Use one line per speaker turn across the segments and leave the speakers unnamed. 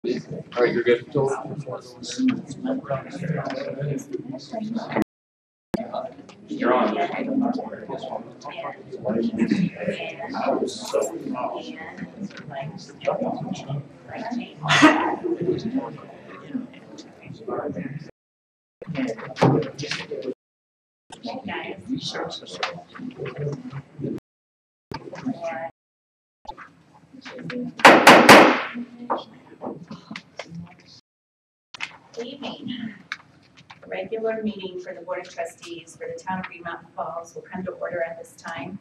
All right, you're good. You're on.
Good evening. The regular meeting for the Board of Trustees for the Town of Green Mountain Falls will come to order at this time.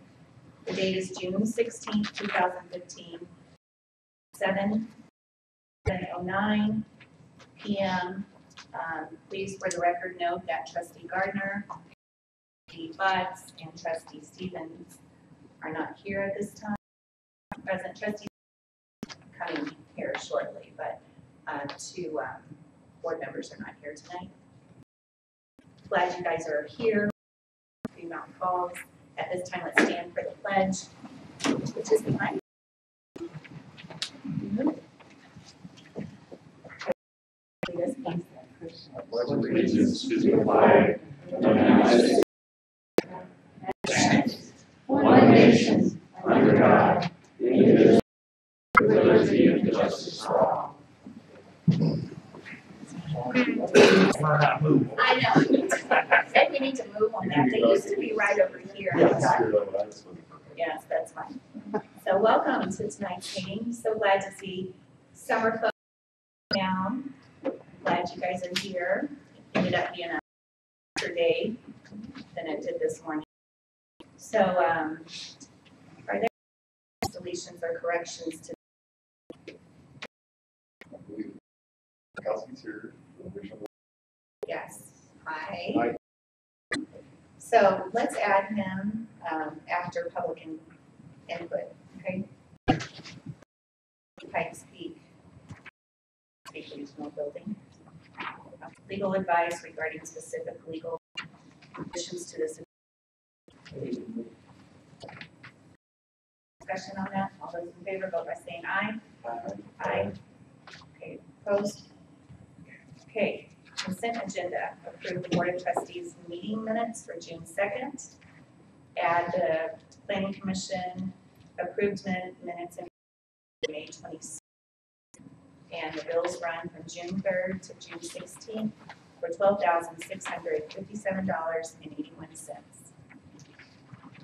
The date is June 16th, 2015, 7:09 p.m. Please, for the record, note that Trustee Gardner, Trustee Butts, and Trustee Stevens are not here at this time. Present Trustee coming here shortly, but two board members are not here tonight. Glad you guys are here, Green Mountain Falls. At this time, let's stand for the pledge, which is behind.
Allegiance to the flag of the United States, one nation, under God, indivisible, with liberty and justice for all.
I know. Said we need to move on that. They used to be right over here. Yes, that's fine. So welcome to tonight's meeting. So glad to see summer folks down. Glad you guys are here. It ended up being a shorter day than it did this morning. So are there deletions or corrections to?
Kelsey's here.
Yes. Hi. So let's add him after public input, okay? Pikes Peak Regional Building. Legal advice regarding specific legal additions to this. Discussion on that? All those in favor vote by saying aye. Aye. Okay, opposed? Okay, consent agenda. Approve the Board of Trustees meeting minutes for June 2nd. Add the Planning Commission approved minutes in May 26th. And the bills run from June 3rd to June 16th for $12,657.81.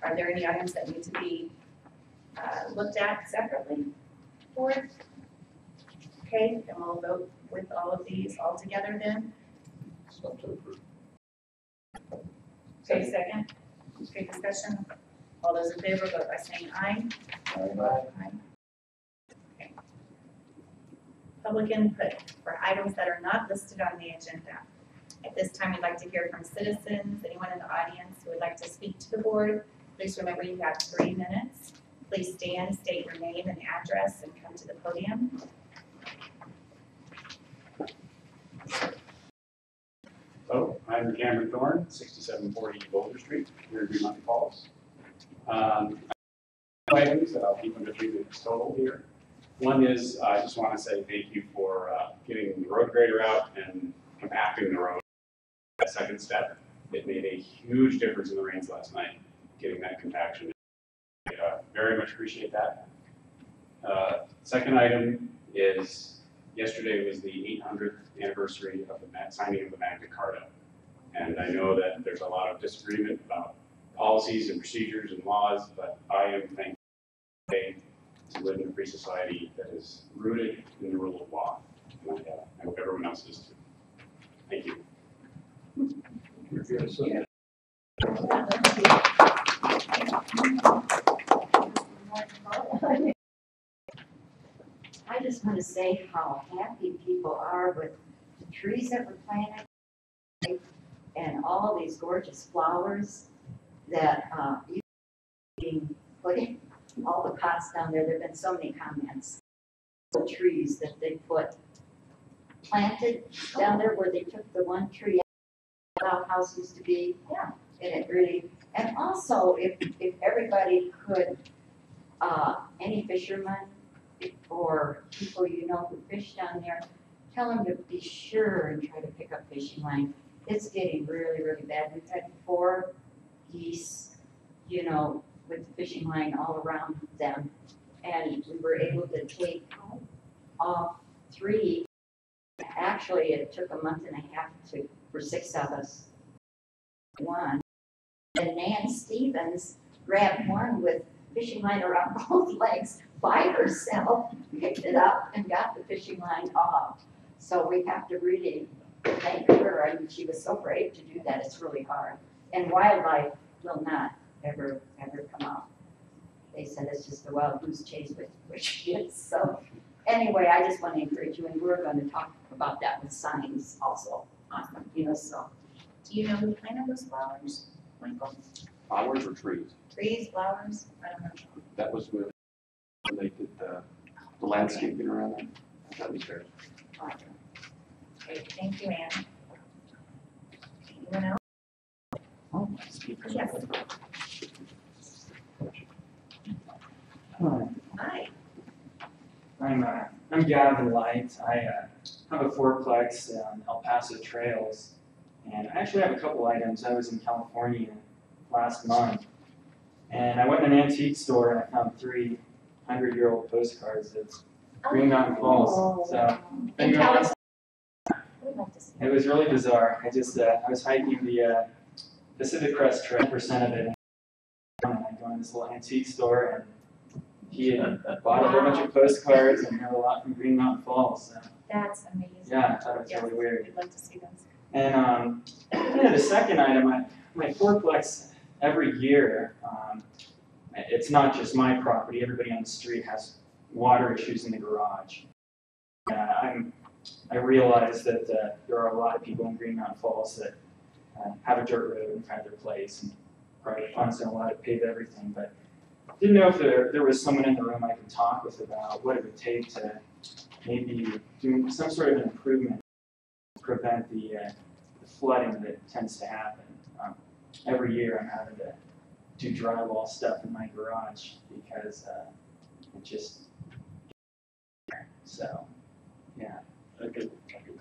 Are there any items that need to be looked at separately? Board? Okay, then we'll vote with all of these all together then. Okay, second. Okay, discussion. All those in favor vote by saying aye. Aye. Okay. Public input for items that are not listed on the agenda. At this time, we'd like to hear from citizens. Anyone in the audience who would like to speak to the board, please remember you have 3 minutes. Please stand, state your name and address, and come to the podium.
Hello, I'm Cameron Thorne, 6740 Boulder Street, here in Green Mountain Falls. Items that I'll keep under 3 minutes total here. One is I just want to say thank you for getting the road grader out and compacting the road. That second step, it made a huge difference in the rains last night, getting that compaction. I very much appreciate that. Second item is yesterday was the 800th anniversary of the signing of the Magna Carta. And I know that there's a lot of disagreement about policies and procedures and laws, but I am thankful today to live in a free society that is rooted in the rule of law. And I hope everyone else is too. Thank you.
I just want to say how happy people are with the trees that were planted and all these gorgeous flowers that being put in, all the pots down there. There have been so many comments. The trees that they planted down there where they took the one tree out, the house used to be. Yeah. And it really, and also if everybody could, any fisherman, or people you know who fish down there, tell them to be sure and try to pick up fishing line. It's getting really, really bad. We've had 4 geese, you know, with the fishing line all around them. And we were able to take off 3. Actually, it took a month and a half for 6 of us. 1. And Nan Stevens grabbed one with fishing line around both legs by herself, picked it up and got the fishing line off. So we have to really thank her. I mean, she was so brave to do that. It's really hard. And wildlife will not ever come out. They said it's just a wild goose chase with kids. So anyway, I just want to encourage you, and we're going to talk about that with signs also.
Awesome.
You know, so.
Do you know who planted those flowers, Michael?
Flowers or trees?
Trees, flowers? I don't know.
That was when they did the landscaping around there. That was there.
Great, thank you, Ann. Anyone else?
Oh,
Yes. Hi.
I'm Gavin Light. I have a fourplex on El Paso Trails, and I actually have a couple items. I was in California last month, and I went in an antique store and I found 3 100-year-old postcards of Green Mountain Falls. So
In California. We'd like to see
it was really bizarre. I was hiking the Pacific Crest Trail, 10% of it, and I go in this little antique store, and he had bought a whole bunch of postcards and had a lot from Green Mountain Falls. So,
That's amazing.
yeah, I thought it was
Yes,
really weird.
We'd love to see those.
And the second item, my fourplex every year, it's not just my property. Everybody on the street has water issues in the garage. I realize that there are a lot of people in Green Mountain Falls that have a dirt road in front of their place, and private funds don't allow to pave everything. But didn't know if there was someone in the room I could talk with about what it would take to maybe do some sort of an improvement to prevent the flooding that tends to happen. Every year I'm having to do drywall stuff in my garage because it just, so, yeah.
I could talk to you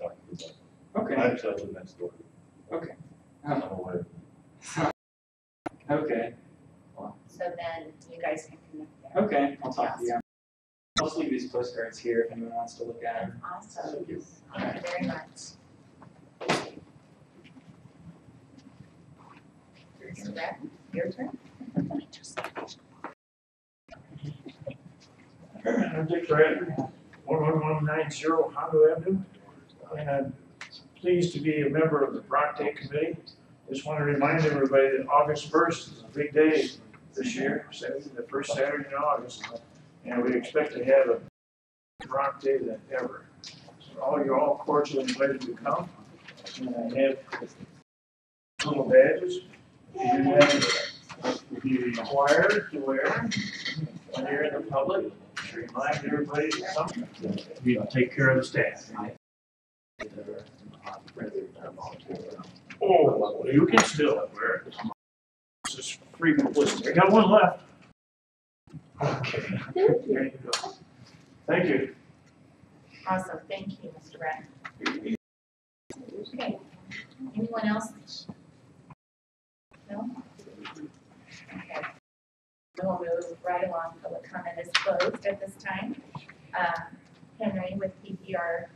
Okay.
about it. Actually, I live next door.
Okay.
I'm aware.
Okay.
So then you guys can connect there.
Okay, I'll talk to you. I'll just leave these postcards here if anyone wants to look at them.
Awesome.
Thank you.
Thank you very much. Mr. Brett, your turn.
I'm Dick Bradley, 11190 Hondo Avenue, and I'm pleased to be a member of the Bronte Committee. Just want to remind everybody that August 1st is a big day this year, the first Saturday in August, and we expect to have a Bronte than ever. So you're all cordially invited to come, and I have little badges. You'd be required to wear when you're in the public. Remind everybody to come. We take care of the staff. Oh, you can still wear it. This is free publicity. I got one left. Okay. There you go. Thank you.
Awesome, thank you, Mr. Brett. Okay, anyone else? No? Okay. We'll move right along. Public comment is closed at this time. Henry with PPR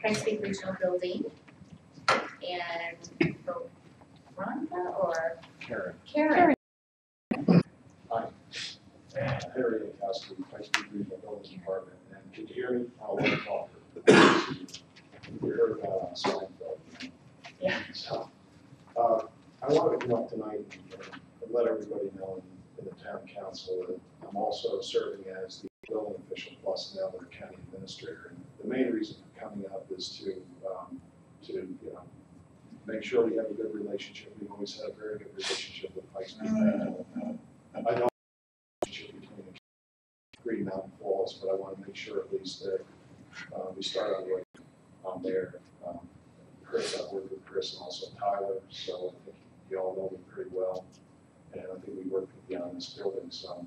High State Regional Building. And Rhonda or
Karen.
Karen?
Harry Kowski, High Street Regional Building Department, and can you hear me? I'll talk. You heard about Seinfeld.
Yeah.
So, I wanted to come up tonight and let everybody know in the town council that I'm also serving as the building official plus now the county administrator. And the main reason for coming up is to make sure we have a good relationship. We've always had a very good relationship with High Street Regional. I know between Green Mountain Falls, but I want to make sure at least that we start out working on there. Chris, I've worked with Chris and also Tyler, so I think you all know me pretty well. And I think we worked with you on this building some.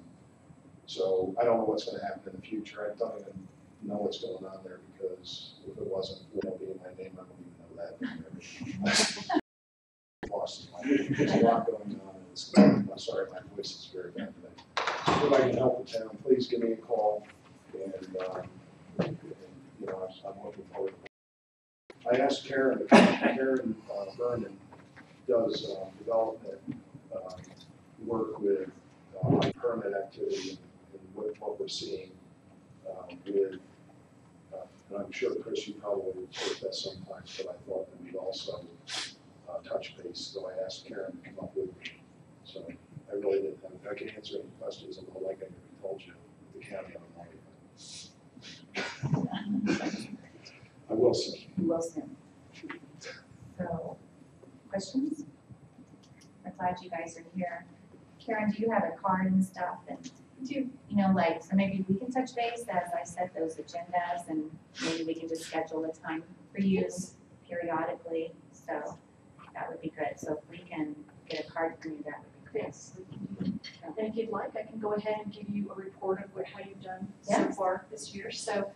So I don't know what's gonna happen in the future. I don't even know what's going on there because if it wasn't, be in my name, I wouldn't even know that. Lost my, there's a lot going on in this. I'm sorry, my voice is very bad today. If I can help the town, please give me a call and you know, I'm looking forward to it. I asked Karen Vernon does development work with permit activity and what we're seeing with, and I'm sure, Chris, you probably would take that sometimes, but I thought that we'd also touch base, so I asked Karen to come up with me. So I really didn't have, I can answer any questions, although like I already told you, the county on the I will say.
You will soon. So, questions? I'm glad you guys are here. Karen, do you have a card and stuff? And do you know, like, so maybe we can touch base as I set those agendas, and maybe we can just schedule a time for you periodically. So that would be good. So if we can get a card from you, that would be great.
Yes. And if you'd like, I can go ahead and give you a report of how you've done so
Yes.
far this year. So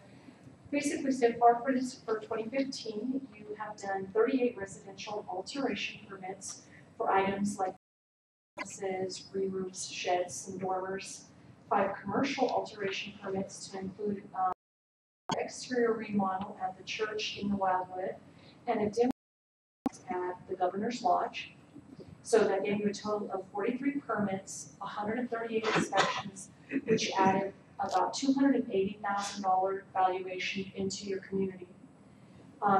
basically, so far for 2015, you have done 38 residential alteration permits for items like offices, re-roofs, sheds, and dormers. 5 commercial alteration permits to include exterior remodel at the church in the Wildwood and a demo at the Governor's Lodge. So that gave you a total of 43 permits, 138 inspections, which added about $280,000 valuation into your community.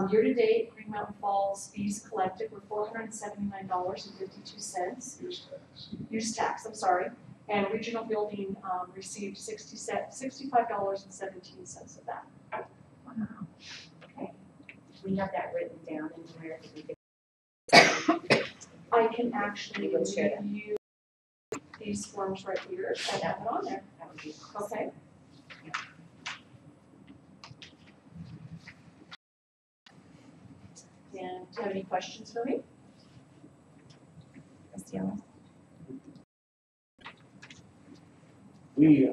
Year to date, Green Mountain Falls fees collected were $479.52. Use tax, I'm sorry. And regional building received $65.17 of that.
Wow. Okay. We have that written down in where we can.
I can actually
You will share
give you these forms right here. I have it on there.
That would be
Okay. And do you have any questions for me?
Trustee Ellis?
We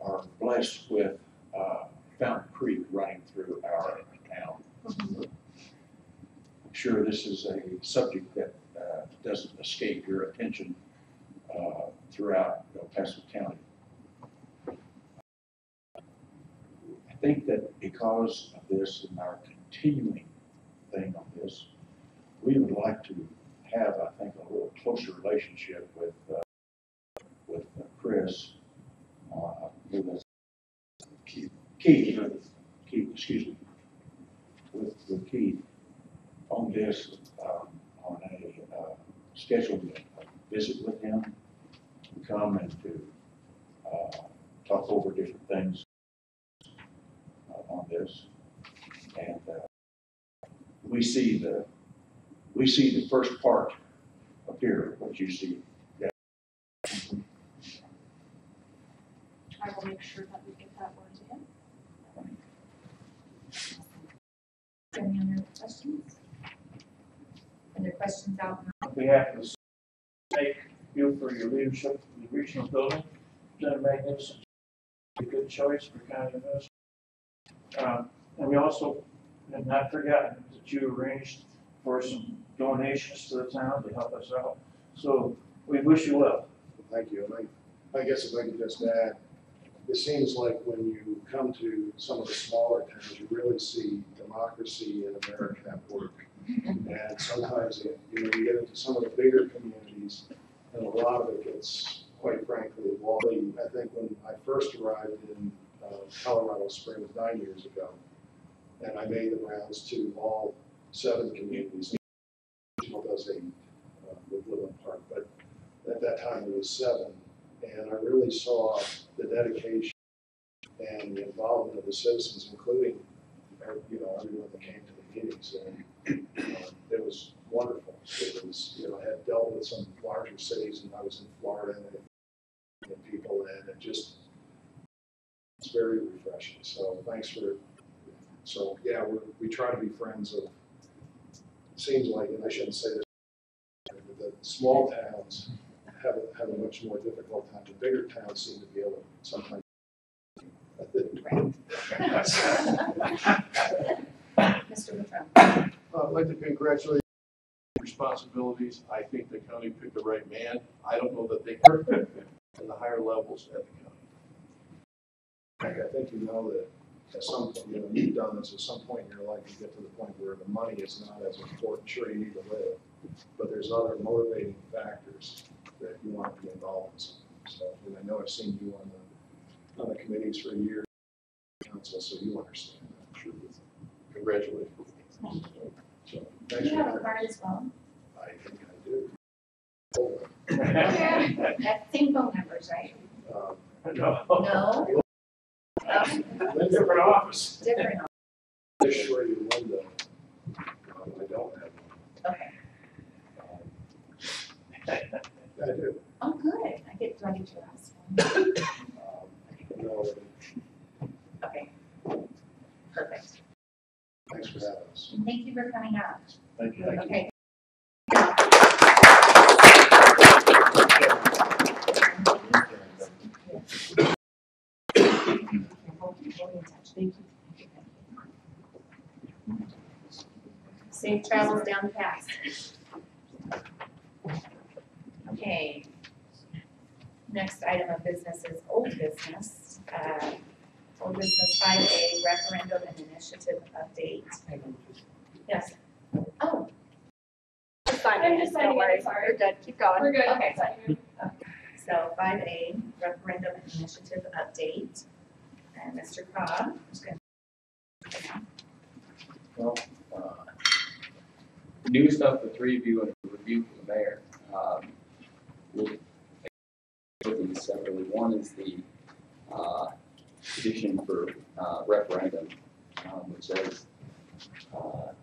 are blessed with Fountain Creek running through our town. I'm sure this is a subject that doesn't escape your attention throughout El Paso County. I think that because of this and our continuing thing on this, we would like to have, I think, a little closer relationship with Chris. With Keith, excuse me, with Keith on this, on a scheduled visit with him, to come and to talk over different things on this, and we see the first part up here, what you see.
I will make sure that we get that word to him.
Any other questions? Other questions out?
On behalf of the city, thank you for your leadership in the regional building. Done a magnificent, a good choice for county administration. And we also have not forgotten that you arranged for some donations to the town to help us out. So we wish you well.
Thank you. And I guess if I could just add, it seems like when you come to some of the smaller towns, you really see democracy in America at work. And sometimes, you get into some of the bigger communities, and a lot of it gets, quite frankly, wobbly. I think when I first arrived in Colorado Springs 9 years ago, and I made the rounds to all 7 communities. Regional does 8 with Woodland Park, but at that time it was 7. And I really saw the dedication and the involvement of the citizens, including, everyone that came to the meetings. And it was wonderful. It was, I had dealt with some larger cities, and I was in Florida and people, and it just, it's very refreshing. So thanks for, yeah, we try to be friends of, it seems like, and I shouldn't say this, but the small towns have a much more difficult time. The bigger towns seem to be able to sometimes
Mr. Luttrell.
I'd like to congratulate responsibilities. I think the county picked the right man. I don't know that they are in the higher levels at the county. I think you know that at some point, you've done this, at some point in your life, you get to the point where the money is not as important. Sure, you need to live, but there's other motivating factors that you want to be involved in. So, and I know I've seen you on the committees for years, council, so you understand that. Sure. Congratulations.
Thank you.
So,
Do
thanks
you
for
have a
that.
card as well?
I think I do. Hold
That same phone numbers, right?
on.
No.
No? Oh,
Different office.
different.
Make sure you win the, I don't have
Okay.
one. I do.
Oh, good. I get to your last one.
No,
Okay. Perfect.
thanks for having us.
And thank you for coming out.
Thank you.
Okay. Thank you. Safe travels down the pass. Okay. Next item of business is old business. Old business 5A, referendum and initiative update. Yes. Oh,
I'm just signing it, sorry.
We're good. Keep going.
We're good.
Okay.
Signing it.
So 5A, referendum and initiative update. And Mr. Cobb is going to.
Well, new stuff, the three of you, and a review for the mayor. We'll take these separately. One is the petition for referendum, which says,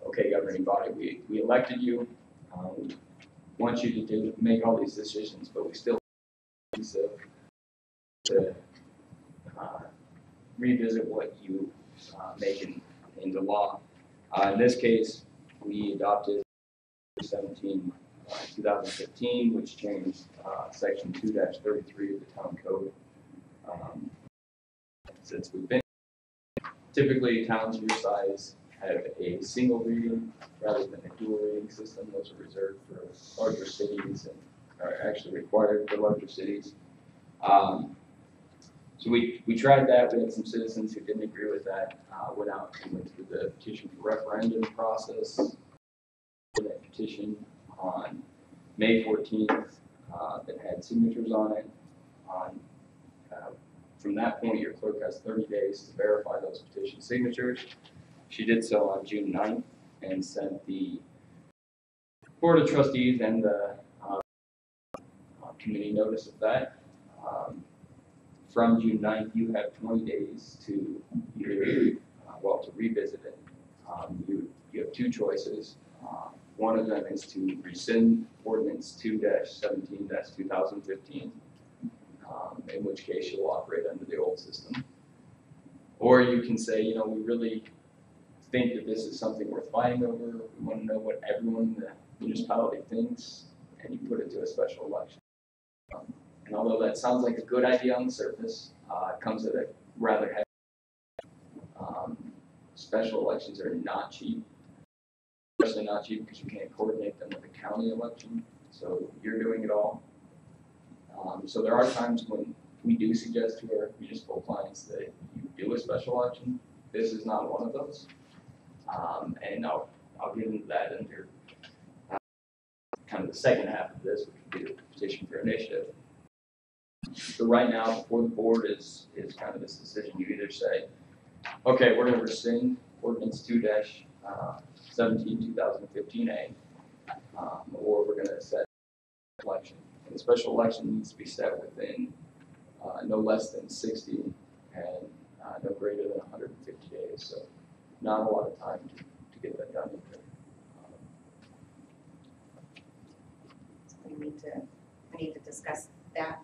okay, governing body, we elected you. We want you to make all these decisions, but we still to revisit what you make into law. In this case, we adopted 2015, which changed section 2-33 of the town code. Since we've been, typically towns your size have a single reading rather than a dual reading system. Those are reserved for larger cities and are actually required for larger cities. So we tried that. We had some citizens who didn't agree with that. Went out and went through the petition for referendum process. That petition on May 14th that had signatures on it. From that point, your clerk has 30 days to verify those petition signatures. She did so on June 9th and sent the Board of Trustees and the committee notice of that. From June 9th, you have 20 days to either, to revisit it. You have two choices. One of them is to rescind ordinance 2-17-2015, in which case you'll operate under the old system. Or you can say, we really think that this is something worth fighting over. We want to know what everyone in the municipality thinks, and you put it to a special election. And although that sounds like a good idea on the surface, it comes at a rather heavy. Special elections are not cheap, especially not cheap because you can't coordinate them with the county election. So you're doing it all. So there are times when we do suggest to our municipal clients that you do a special election. This is not one of those. And I'll get into that under kind of the second half of this, which would be the petition for initiative. So right now, before the board is kind of this decision. You either say, okay, we're going to rescind ordinance 2-17-2015A, or we're going to set an election. And the special election needs to be set within no less than 60 and no greater than 150 days. So not a lot of time to get that done.
We need to discuss that.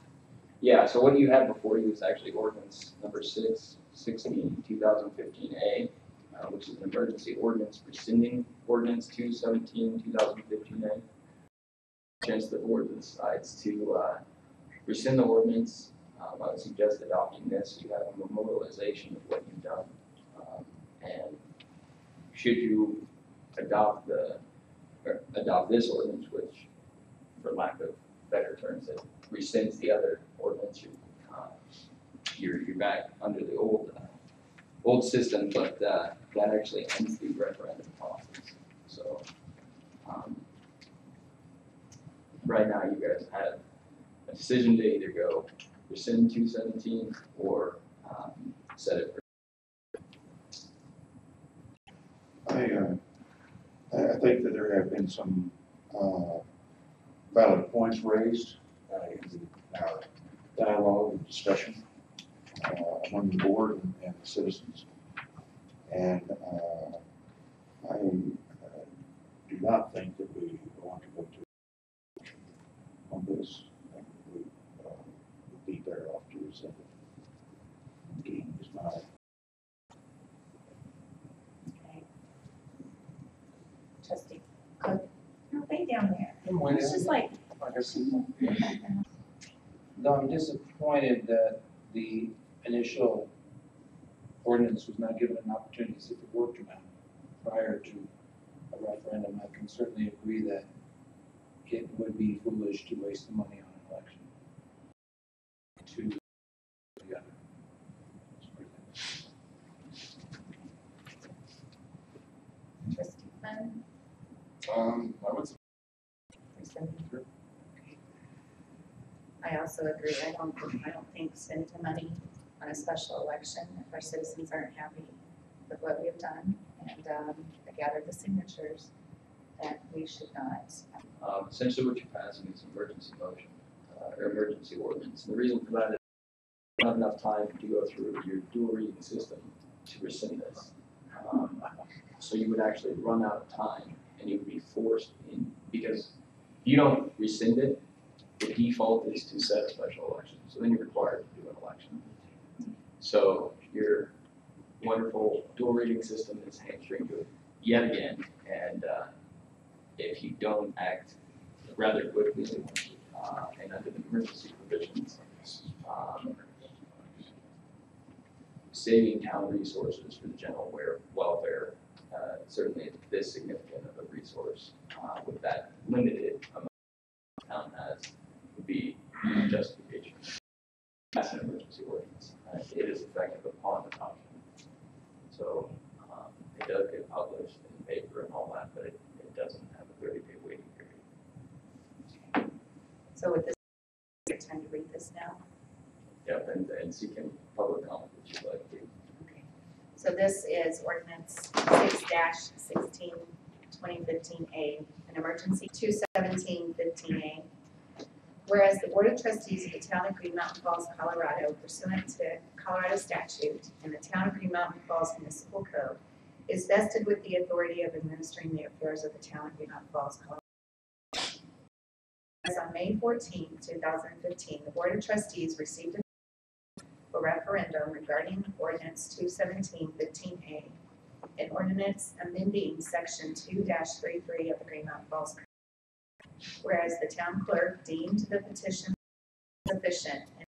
Yeah, so what you had before you was actually ordinance number 616-2015A, which is an emergency ordinance rescinding ordinance 2-17-2015A. Chance the board decides to rescind the ordinance, I would suggest adopting this. You have a memorialization of what you've done. And should you adopt this ordinance, which, for lack of better terms, it rescinds the other ordinance, you're back under the old system, but that actually ends the referendum process. So right now, you guys have a decision to either go rescind 217 or set it for.
I think that there have been some valid points raised in our dialogue and discussion among the board and the citizens. And I do not think that we want to go to action on this. I think we would be better off to rescind it. Again, is my
Trustee Cook, no, way down there.
When
It's just like,
No, I'm disappointed that the initial ordinance was not given an opportunity to see if it worked or not prior to a referendum. I can certainly agree that it would be foolish to waste the money on an election. To the other.
Trustee Flynn,
I would say
rescinding. I also agree. I don't think spending the money on a special election if our citizens aren't happy with what we have done and I gathered the signatures that we should not.
Essentially what you're passing is emergency motion, or emergency ordinance. And the reason for that is you don't have enough time to go through your dual reading system to rescind this. So you would actually run out of time and you would be forced in, because if you don't rescind it, the default is to set a special election. So then you're required to do an election. So your wonderful dual reading system is hamstringed to it yet again. And if you don't act rather quickly and under the emergency provisions, saving town resources for the general welfare, certainly this significant of a resource with that limited amount the town has, would be justification. That's an emergency ordinance. It is effective upon adoption. So it does get published in paper and all that, but it doesn't have a 30-day waiting period.
So with this, it's time to read this now.
Yep, and seeking public comment, which you'd like to.
Okay. So this is ordinance 6-16, 2015A, an emergency 217-15A. Whereas the Board of Trustees of the Town of Green Mountain Falls, Colorado, pursuant to Colorado statute and the Town of Green Mountain Falls Municipal Code, is vested with the authority of administering the affairs of the Town of Green Mountain Falls, Colorado. As on May 14, 2015, the Board of Trustees received a referendum regarding ordinance 217-15A, an ordinance amending section 2-33 of the Green Mountain Falls Code. Whereas the town clerk deemed the petition sufficient and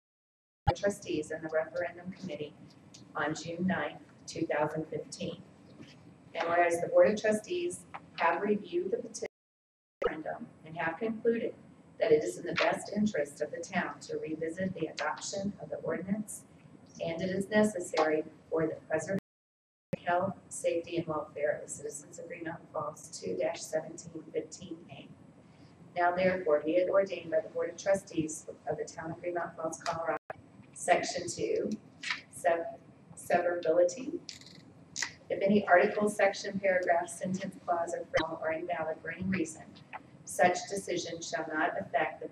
the trustees and the referendum committee on June 9, 2015. And whereas the Board of Trustees have reviewed the petition referendum and have concluded that it is in the best interest of the town to revisit the adoption of the ordinance, and it is necessary for the preservation of health, safety, and welfare of the citizens of Green Mountain Falls 2-17-15A. Now therefore be it ordained by the Board of Trustees of the Town of Green Mountain Falls, Colorado, Section 2, severability. If any article, section, paragraph, sentence, clause, or phrase are invalid for any reason, such decision shall not affect the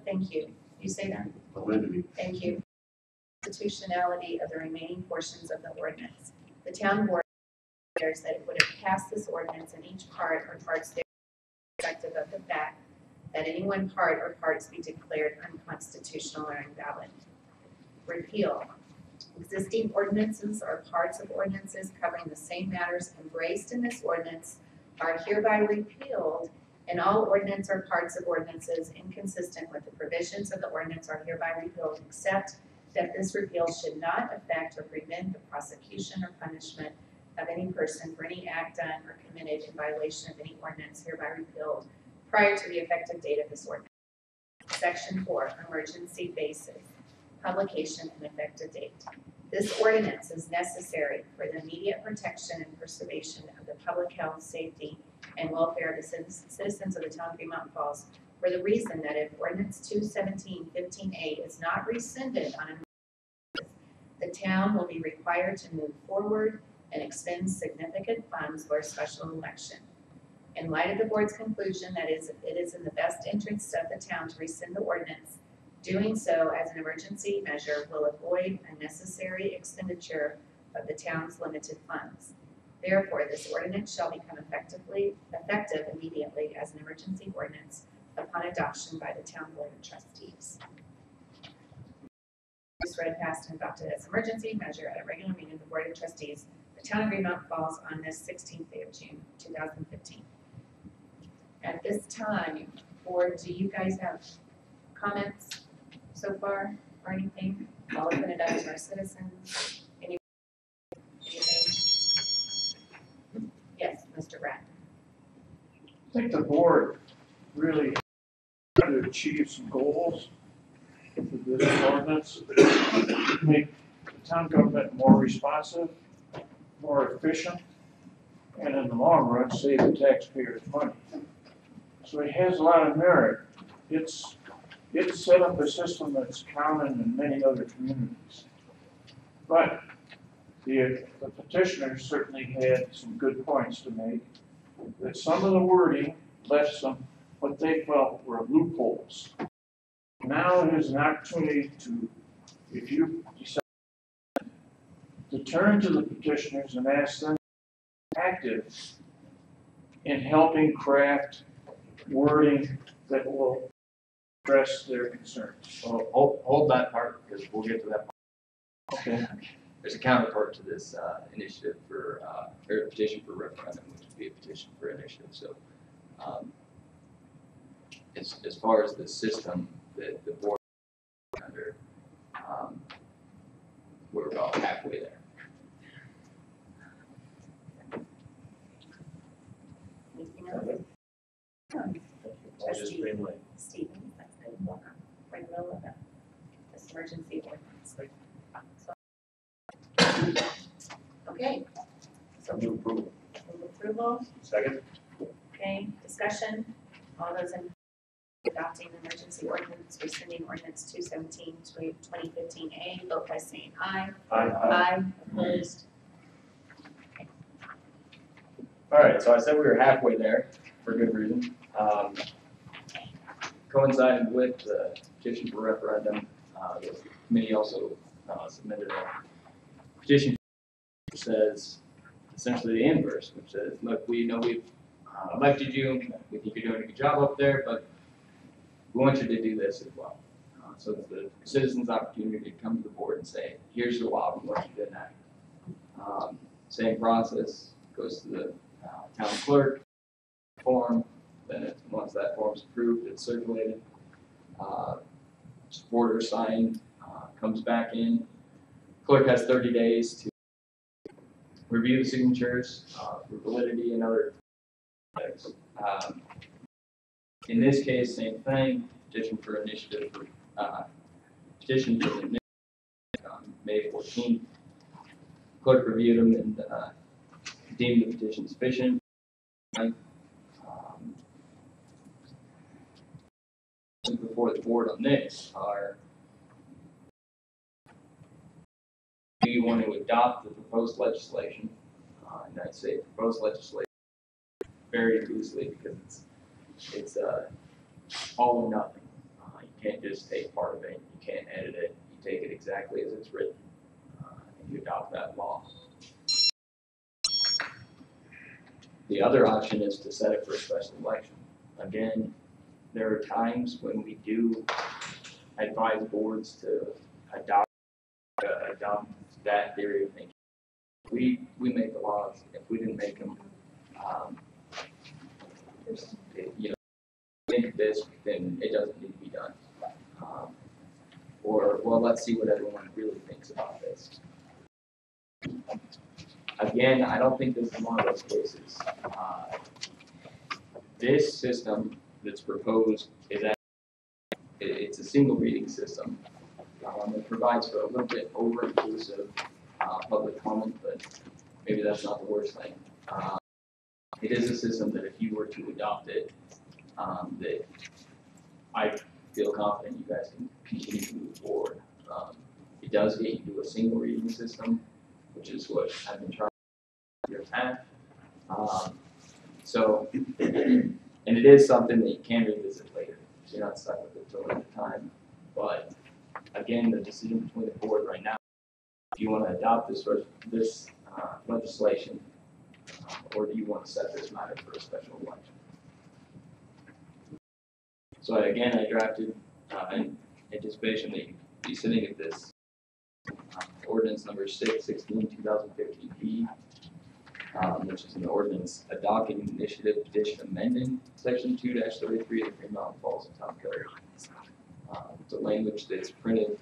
thank you. You say that?
validity.
Thank you. Constitutionality of the remaining portions of the ordinance. The town board declares that it would have passed this ordinance in each part or parts thereof, irrespective of the fact that any one part or parts be declared unconstitutional or invalid. Repeal. Existing ordinances or parts of ordinances covering the same matters embraced in this ordinance are hereby repealed And all ordinance or parts of ordinances inconsistent with the provisions of the ordinance are hereby repealed, except that this repeal should not affect or prevent the prosecution or punishment of any person for any act done or committed in violation of any ordinance hereby repealed prior to the effective date of this ordinance. Section 4, emergency basis, publication and effective date. This ordinance is necessary for the immediate protection and preservation of the public health, safety, and welfare of the citizens of the town of Green Mountain Falls, for the reason that if ordinance 217-15A is not rescinded on emergency, the town will be required to move forward and expend significant funds for a special election. In light of the board's conclusion that it is in the best interest of the town to rescind the ordinance, doing so as an emergency measure will avoid unnecessary expenditure of the town's limited funds. Therefore, this ordinance shall become effective immediately as an emergency ordinance upon adoption by the town board of trustees. This read, passed, and adopted as emergency measure at a regular meeting of the board of trustees, the town of Green Mountain Falls on this 16th day of June, 2015. At this time, board, do you guys have comments so far or anything? I'll open it up to our citizens. Anything? Yes, Mr. Brad.
I think the board really tried to achieve some goals with this ordinance, make the town government more responsive, more efficient, and in the long run, save the taxpayers money. So it has a lot of merit. It's set up a system that's common in many other communities. But the petitioner certainly had some good points to make, that some of the wording left some what they felt were loopholes. Now there's an opportunity to, if you decide to turn to the petitioners and ask them to be active in helping craft wording that will address their concerns.
Well, hold that part, because we'll get to that part.
Okay.
There's a counterpart to this initiative for, or a petition for referendum, which would be a petition for initiative. So, as far as the system that the board is under, we're about halfway there.
Anything else? Trustee Stevens, that's been welcome. We're in the middle of this emergency ordinance. Okay. So
Move approval.
move approval.
Second.
Okay, discussion. All those in adopting the emergency ordinance, rescinding ordinance 217-2015A, vote by saying aye. Aye. Opposed.
All right, so I said we were halfway there for good reason. Coinciding with the petition for referendum, the committee also submitted a petition that says essentially the inverse, which says, look, we know we've elected you, we think you're doing a good job up there, but we want you to do this as well. So it's the citizens' opportunity to come to the board and say, here's the law, we want you to enact. Same process, goes to the town clerk, form, then once that form's approved, it's circulated. Supporters signed, comes back in. Clerk has 30 days to review the signatures for validity and other things. In this case, same thing, petition for initiative, petition for the initiative on May 14th. Clerk reviewed them and deemed the petition sufficient. Before the board on this are, do you want to adopt the proposed legislation? And I'd say proposed legislation very loosely because it's all or nothing. You can't just take part of it, you can't edit it, you take it exactly as it's written, and you adopt that law. The other option is to set it for a special election. Again, there are times when we do advise boards to adopt that theory of thinking. We make the laws. If we didn't make them, you know, well, let's see what everyone really thinks about this. Again, I don't think this is one of those cases. This system that's proposed is it's a single reading system. It provides for a little bit over-inclusive public comment, but maybe that's not the worst thing. It is a system that if you were to adopt it, that I feel confident you guys can continue to move forward. It does get you to a single reading system, which is what I've been trying to do your path. And it is something that you can revisit later. So you're not stuck with it till the time. But again, the decision between the board right now, do you want to adopt this legislation, or do you want to set this matter for a special election? So again, I drafted in anticipation that you'd be sitting at this ordinance number 6/16/2015B, which is an ordinance adopting an initiative petition amending section 2-33 of the Green Mountain Falls Town Code. The language that's printed in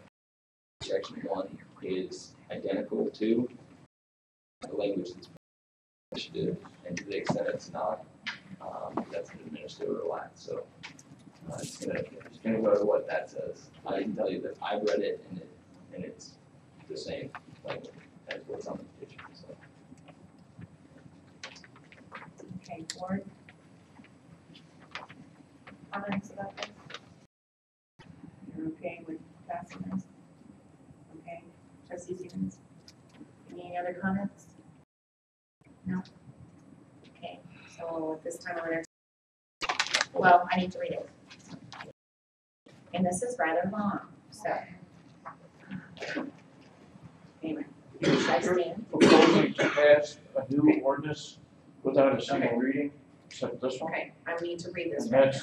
section 1 is identical to the language that's printed in initiative, and to the extent it's not, that's an administrative act. So it's gonna go to what that says. I can tell you that I've read it and it's the same language as what's on the petition. So.
Okay, board. Comments about this? You're okay with passing this? Okay, trustee Stevens? Any other comments? No? Okay, so at this time I'm gonna, well, I need to read it. And this is rather long, so. Anyway, should I stand?
Proposing to pass a new ordinance without a single reading, except this one?
Okay, I need to read this
And
right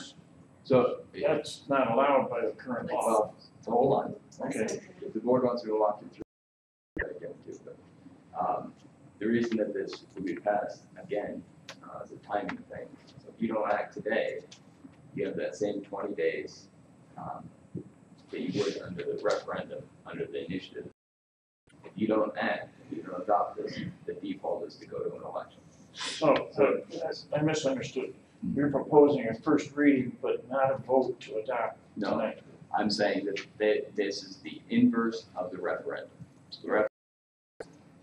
now.
that's not allowed by the current law.
Well, so hold on.
Okay.
If the board wants to walk you through, I can do it. The reason that this will be passed, again, is a timing thing. So if you don't act today, you have that same 20 days that you would under the referendum, under the initiative. If you don't act, if you don't adopt this, the default is to go to an election.
So, I misunderstood. You're proposing a first reading, but not a vote to adopt
No,
tonight.
I'm saying that this is the inverse of the referendum. So the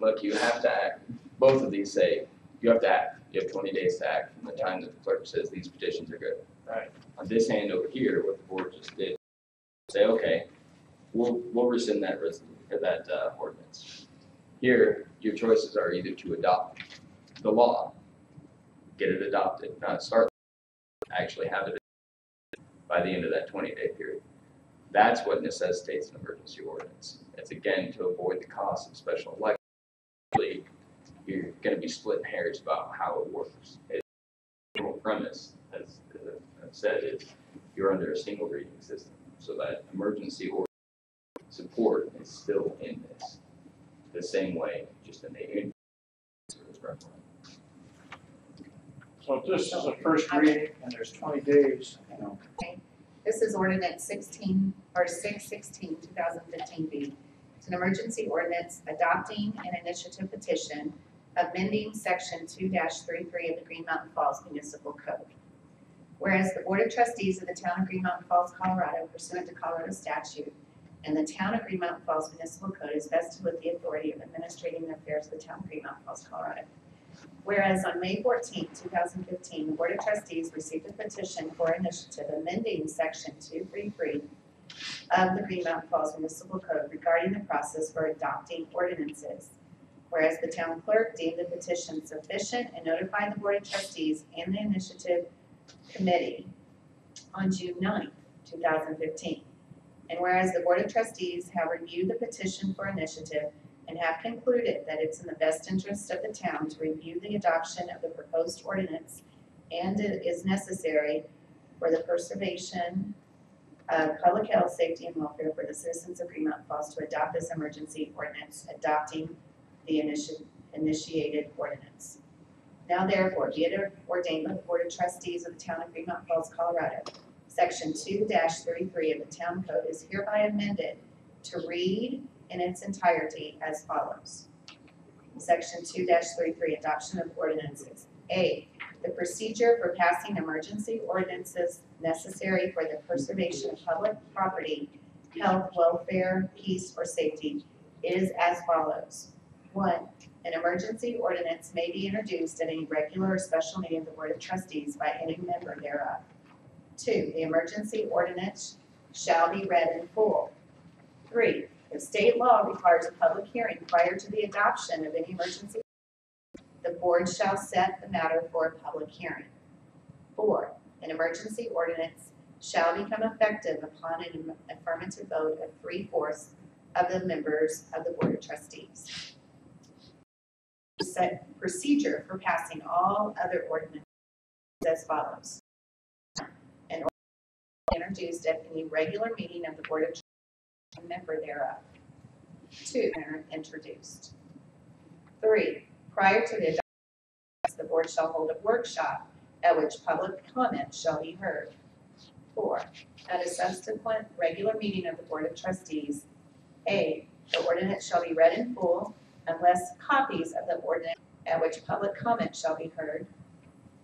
look, you have to act. Both of these say you have to act. You have 20 days to act from the time that the clerk says these petitions are good.
Right.
On this hand over here, what the board just did, say, okay, we'll rescind that ordinance. Here, your choices are either to adopt the law, get it adopted, not start, actually have it by the end of that 20-day period. That's what necessitates an emergency ordinance. It's again to avoid the cost of special elections. Really, you're going to be splitting hairs about how it works. The premise, as I've said, is you're under a single reading system, so that emergency ordinance support is still in this, the same way, just in the referendum.
So this is a first reading and there's 20 days.
Okay. This is ordinance 6/16/2015B. It's an emergency ordinance adopting an initiative petition amending section 2-33 of the Green Mountain Falls Municipal Code. Whereas the Board of Trustees of the Town of Green Mountain Falls, Colorado, pursuant to Colorado statute, and the Town of Green Mountain Falls Municipal Code is vested with the authority of administrating the affairs of the Town of Green Mountain Falls, Colorado. Whereas on May 14, 2015, the Board of Trustees received a petition for initiative amending section 233 of the Green Mountain Falls Municipal Code regarding the process for adopting ordinances. Whereas the town clerk deemed the petition sufficient and notified the Board of Trustees and the initiative committee on June 9, 2015. And whereas the Board of Trustees have reviewed the petition for initiative and have concluded that it's in the best interest of the town to review the adoption of the proposed ordinance and it is necessary for the preservation of public health, safety, and welfare for the citizens of Green Mountain Falls to adopt this emergency ordinance, adopting the initiated ordinance. Now therefore, be it ordained by the Board of Trustees of the Town of Green Mountain Falls, Colorado, Section 2-33 of the Town Code is hereby amended to read in its entirety as follows. Section 2-33, adoption of ordinances. A, the procedure for passing emergency ordinances necessary for the preservation of public property, health, welfare, peace, or safety is as follows. 1, an emergency ordinance may be introduced at any regular or special meeting of the Board of Trustees by any member thereof. 2, the emergency ordinance shall be read in full. 3, if state law requires a public hearing prior to the adoption of any emergency, the board shall set the matter for a public hearing. 4, an emergency ordinance shall become effective upon an affirmative vote of 3/4 of the members of the Board of Trustees. Set procedure for passing all other ordinances as follows. An ordinance introduced at any regular meeting of the Board of Trustees, a member thereof. 2, introduced. 3, prior to the adoption, the board shall hold a workshop at which public comment shall be heard. 4, at a subsequent regular meeting of the Board of Trustees, A, the ordinance shall be read in full unless copies of the ordinance at which public comment shall be heard.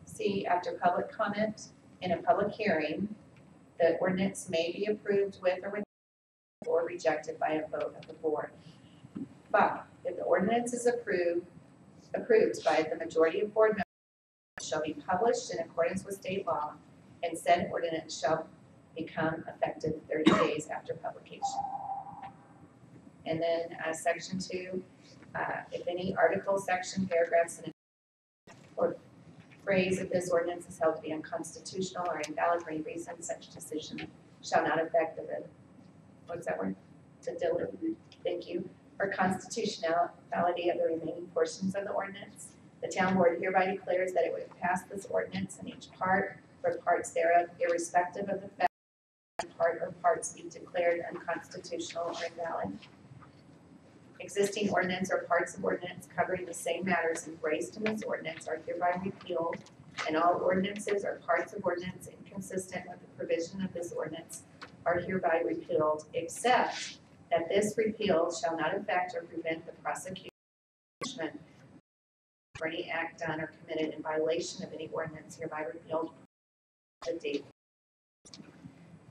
C, after public comment in a public hearing, the ordinance may be approved with or rejected by a vote of the board. 5, if the ordinance is approved by the majority of board members, it shall be published in accordance with state law, and said ordinance shall become effective 30 days after publication. And then section 2, if any article, section, paragraphs, or phrase of this ordinance is held to be unconstitutional or invalid for any reason, such decision shall not affect the, what's that word? Thank you. For constitutionality of the remaining portions of the ordinance, the town board hereby declares that it would pass this ordinance in each part or parts thereof, irrespective of the fact that part or parts be declared unconstitutional or invalid. Existing ordinance or parts of ordinance covering the same matters embraced in this ordinance are hereby repealed, and all ordinances or parts of ordinance inconsistent with the provision of this ordinance are hereby repealed, except that this repeal shall not affect or prevent the prosecution for any act done or committed in violation of any ordinance hereby repealed. The date.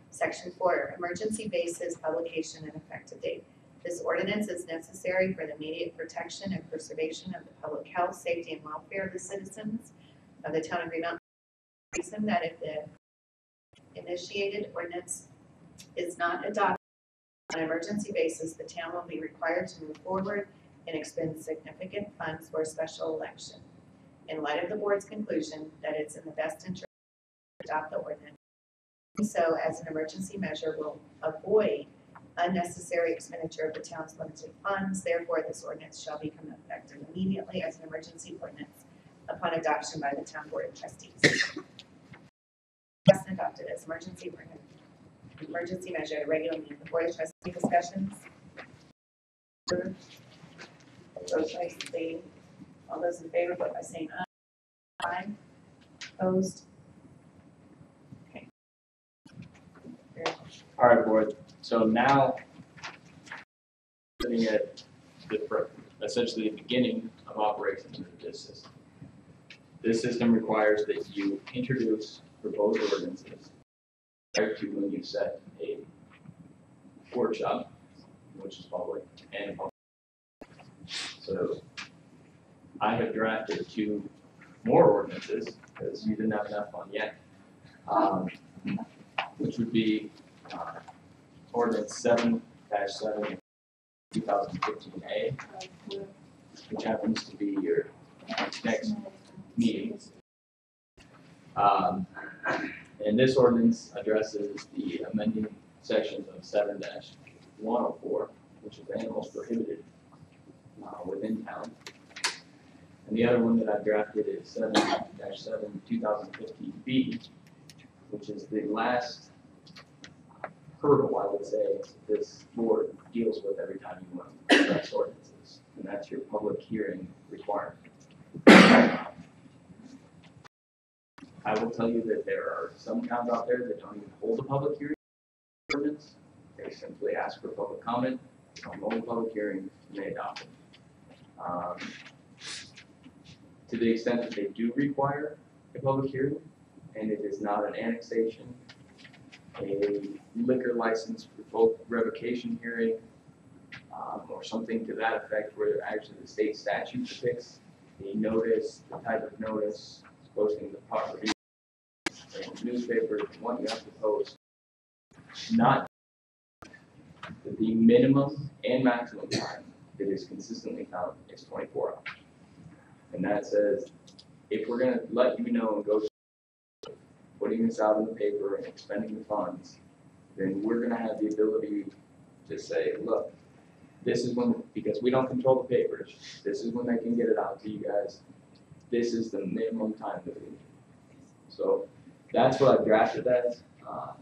Section 4, emergency basis, publication, and effective date. This ordinance is necessary for the immediate protection and preservation of the public health, safety, and welfare of the citizens of the town of Green Mountain. Reason that if the initiated ordinance is not adopted on an emergency basis, the town will be required to move forward and expend significant funds for a special election. In light of the board's conclusion that it's in the best interest to adopt the ordinance, so as an emergency measure will avoid unnecessary expenditure of the town's limited funds. Therefore, this ordinance shall become effective immediately as an emergency ordinance upon adoption by the town board of trustees. Passed and adopted as emergency ordinance. Emergency measure at a regular meeting of the board of trustees. Discussions. All those in favor, vote by saying aye. Aye. Opposed. Okay.
All right, board. So now, looking at essentially the beginning of operations of this system. This system requires that you introduce proposed ordinances prior to when you set a workshop, which is public, and public. So I have drafted 2 more ordinances because you didn't have enough on yet, which would be Ordinance 7-7 2015A, which happens to be your next meeting. And this ordinance addresses the amending sections of 7-104, which is animals prohibited within town. And the other one that I've drafted is 7-7 2015B, which is the last hurdle, I would say, this board deals with every time you want to address ordinances, and that's your public hearing requirement. I will tell you that there are some towns out there that don't even hold a public hearing ordinance. They simply ask for public comment, hold a public hearing, and they adopt it. To the extent that they do require a public hearing, and it is not an annexation, a liquor license revocation hearing, or something to that effect, where actually the state statute depicts the notice, the type of notice, posting the property, and newspapers, and what you have to post, not the minimum and maximum time that is consistently found is 24 hours. And that says, if we're gonna let you know and go putting this out in the paper and expending the funds, then we're gonna have the ability to say, look, this is when, because we don't control the papers, this is when they can get it out to you guys. This is the minimum time that we need. So that's what I've drafted as.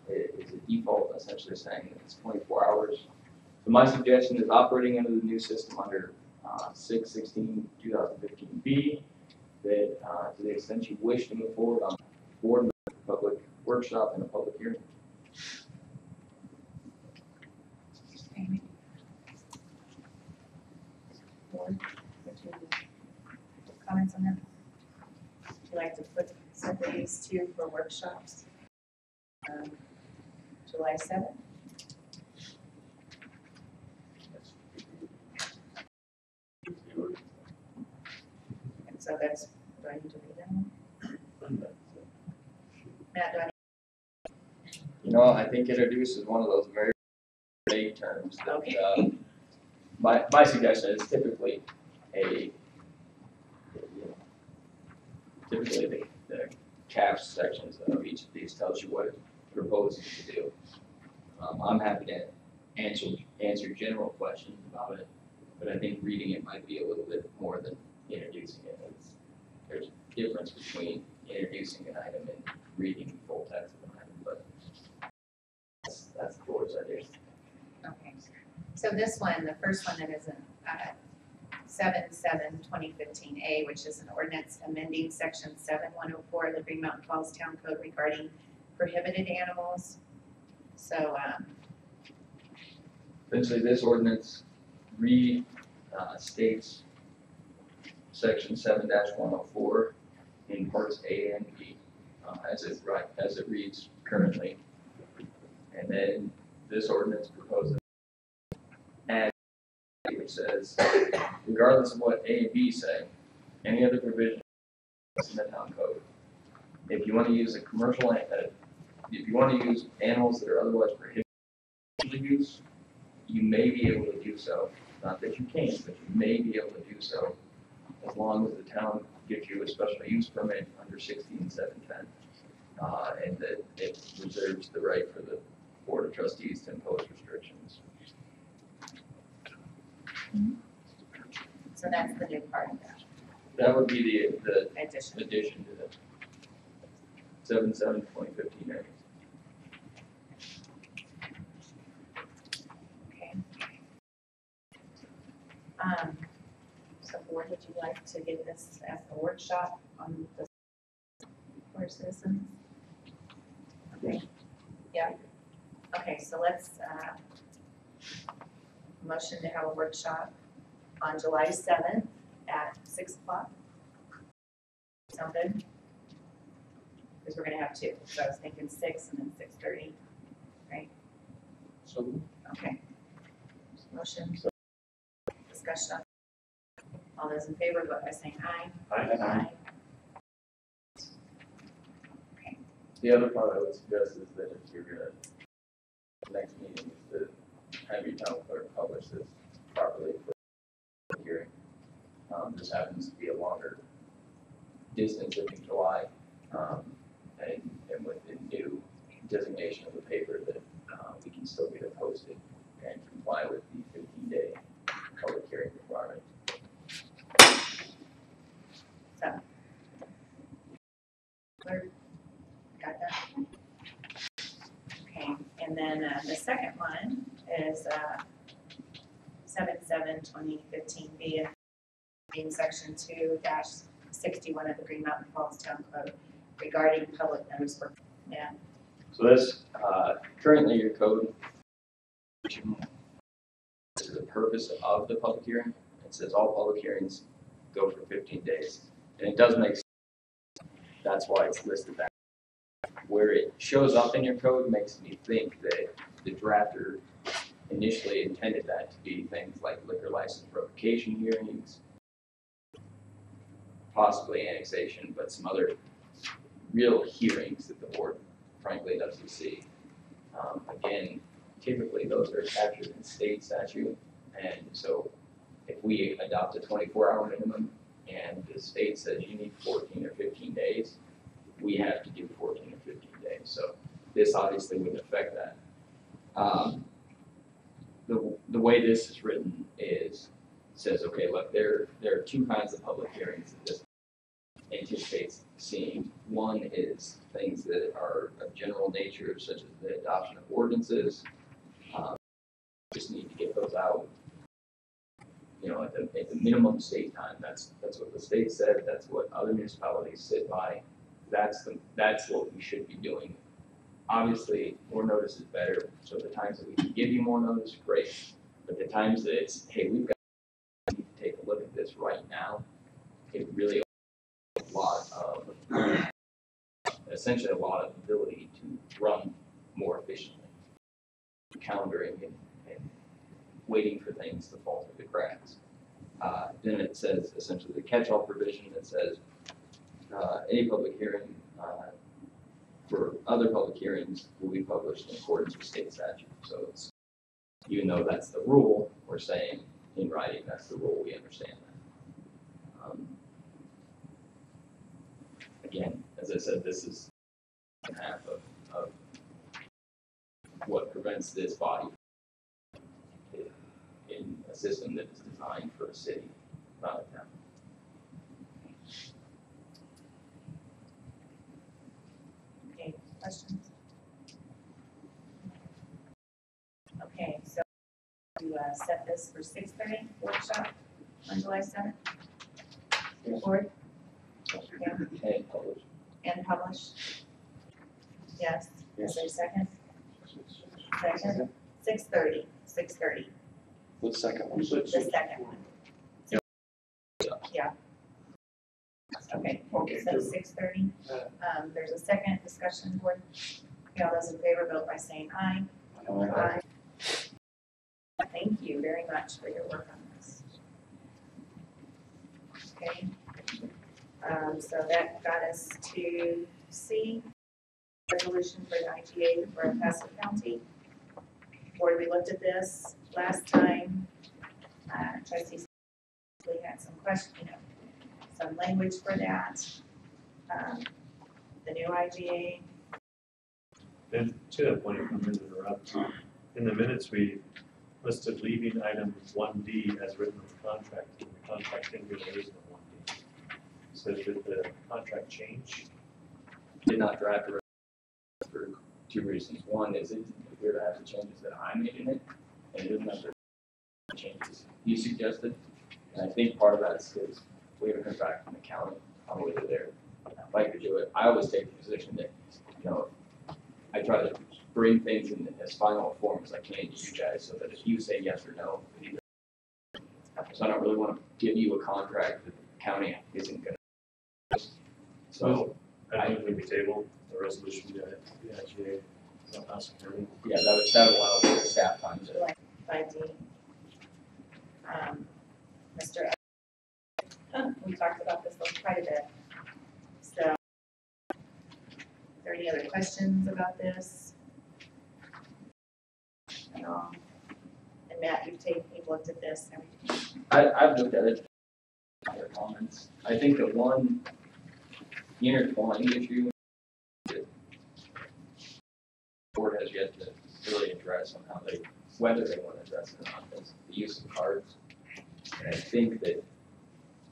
It's a default essentially saying that it's 24 hours. So my suggestion is operating under the new system under 6/16/2015B, that to the extent you wish to move forward on board with a public workshop and a public hearing.
Board, would you have comments on that? Would you like to set these two for workshops? July 7th? And so that's, do I need to read them? Matt, do I
You know, I think introduce is one of those very vague terms that,
Okay.
my suggestion is typically typically the caps sections of each of these tells you what it's proposing to do. I'm happy to answer general questions about it, but I think reading it might be a little bit more than introducing it. There's a difference between introducing an item and reading the full text of an item, but that's the board's idea.
Okay, so this one, the first one that is in 7/7/2015A, which is an ordinance amending section 7104 of the Green Mountain Falls Town Code regarding prohibited animals. So,
Essentially, this ordinance restates section 7-104 in parts A and B as it reads currently. And then this ordinance proposes add, which says, regardless of what A and B say, any other provision in the town code, if you want to use a commercial, if you want to use animals that are otherwise prohibited use, you may be able to do so. Not that you can, but you may be able to do so as long as the town gives you a special use permit under 16/710, and that it reserves the right for the Board of Trustees to impose restrictions.
so that's the new part of that
That would be the
addition.
addition to the 7/7/2015
Okay. So board, would you like to get this as a workshop on the for citizens? Okay, yeah. Okay, so let's, motion to have a workshop on July 7th at 6 o'clock. Sound good? Because we're gonna have two, so I was thinking 6 and then 6:30, right?
So
Okay. Motion, discussion. All those in favor, vote by saying aye.
Aye.
Okay,
The other part I would suggest is that if you're gonna, next meeting is to have your town clerk publish this properly for the hearing. This happens to be a longer distance in July, and with the new designation of the paper that we can still get it posted and comply with the 15-day public hearing requirement.
so. Clerk, got that? Okay, and then the second one is 7/7/2015B, in section 2-61 of the Green Mountain Falls Town Code regarding public notice for, yeah.
So this, currently your code This is the purpose of the public hearing. It says all public hearings go for 15 days. And it does make sense. That's why it's listed that. Where it shows up in your code makes me think that the drafter initially intended that to be things like liquor license revocation hearings, possibly annexation, but some other real hearings that the board frankly doesn't see. Again, typically those are captured in state statute, and so if we adopt a 24-hour minimum and the state says you need 14 or 15 days, we have to do 14 or 15 days. So this obviously wouldn't affect that. The way this is written says, okay, look, there are two kinds of public hearings that this anticipates seeing. One is things that are of general nature, such as the adoption of ordinances. Just need to get those out, at the minimum state time. That's what the state said. That's what other municipalities sit by. That's what we should be doing. Obviously, more notice is better. So the times that we can give you more notice, great. But the times that it's, hey, we need to take a look at this right now, it really opens a lot of, essentially a lot of ability to run more efficiently. Calendaring and waiting for things to fall through the cracks. Then it says essentially the catch-all provision that says any public hearing for other public hearings will be published in accordance with state statute. So it's, even though that's the rule, we're saying in writing that's the rule, we understand that. Again, as I said, this is half of what prevents this body in a system that is designed for a city, not a town.
Okay, questions? Okay, so to set this for 6:30 workshop on July 7th? Board? Yeah.
And published.
And published? Yes. Is there a second? Second? 6:30. 6:30.
The second one.
The second one. Yeah. Okay, so 6:30. There's a second discussion board. Okay, all those in favor vote by saying aye. Aye. Thank you very much for your work on this. Okay. So that got us to C, resolution for the IGA for El Paso County. Board, we looked at this last time. Trustees, we had some questions, some language for that. The new IGA.
And to that point, if I'm going to interrupt, in the minutes we listed leaving item 1D as written in the contract, and the contract in here there isn't a 1D. So did the contract change?
Did not draft a resolution for two reasons. One is it didn't appear to have the changes that I made in it, and it doesn't have the changes you suggested. And I think part of that is because we haven't heard back from the county on whether they're like to do it. I always take the position that, I try to bring things in as final form as I can to you guys, so that if you say yes or no, so I don't really want to give you a contract that the county isn't going to. So
I think we table the resolution to the IGA. El Paso County.
yeah, that would allow for staff time to.
5D. Mr. We talked about this quite a bit. So, are there any other questions about this? No. And Matt, you've looked at this and everything.
I've looked at it. Other comments. I think that one intertwined issue that the board has yet to really address on how whether they want to address it or not, is the use of cards. And I think that,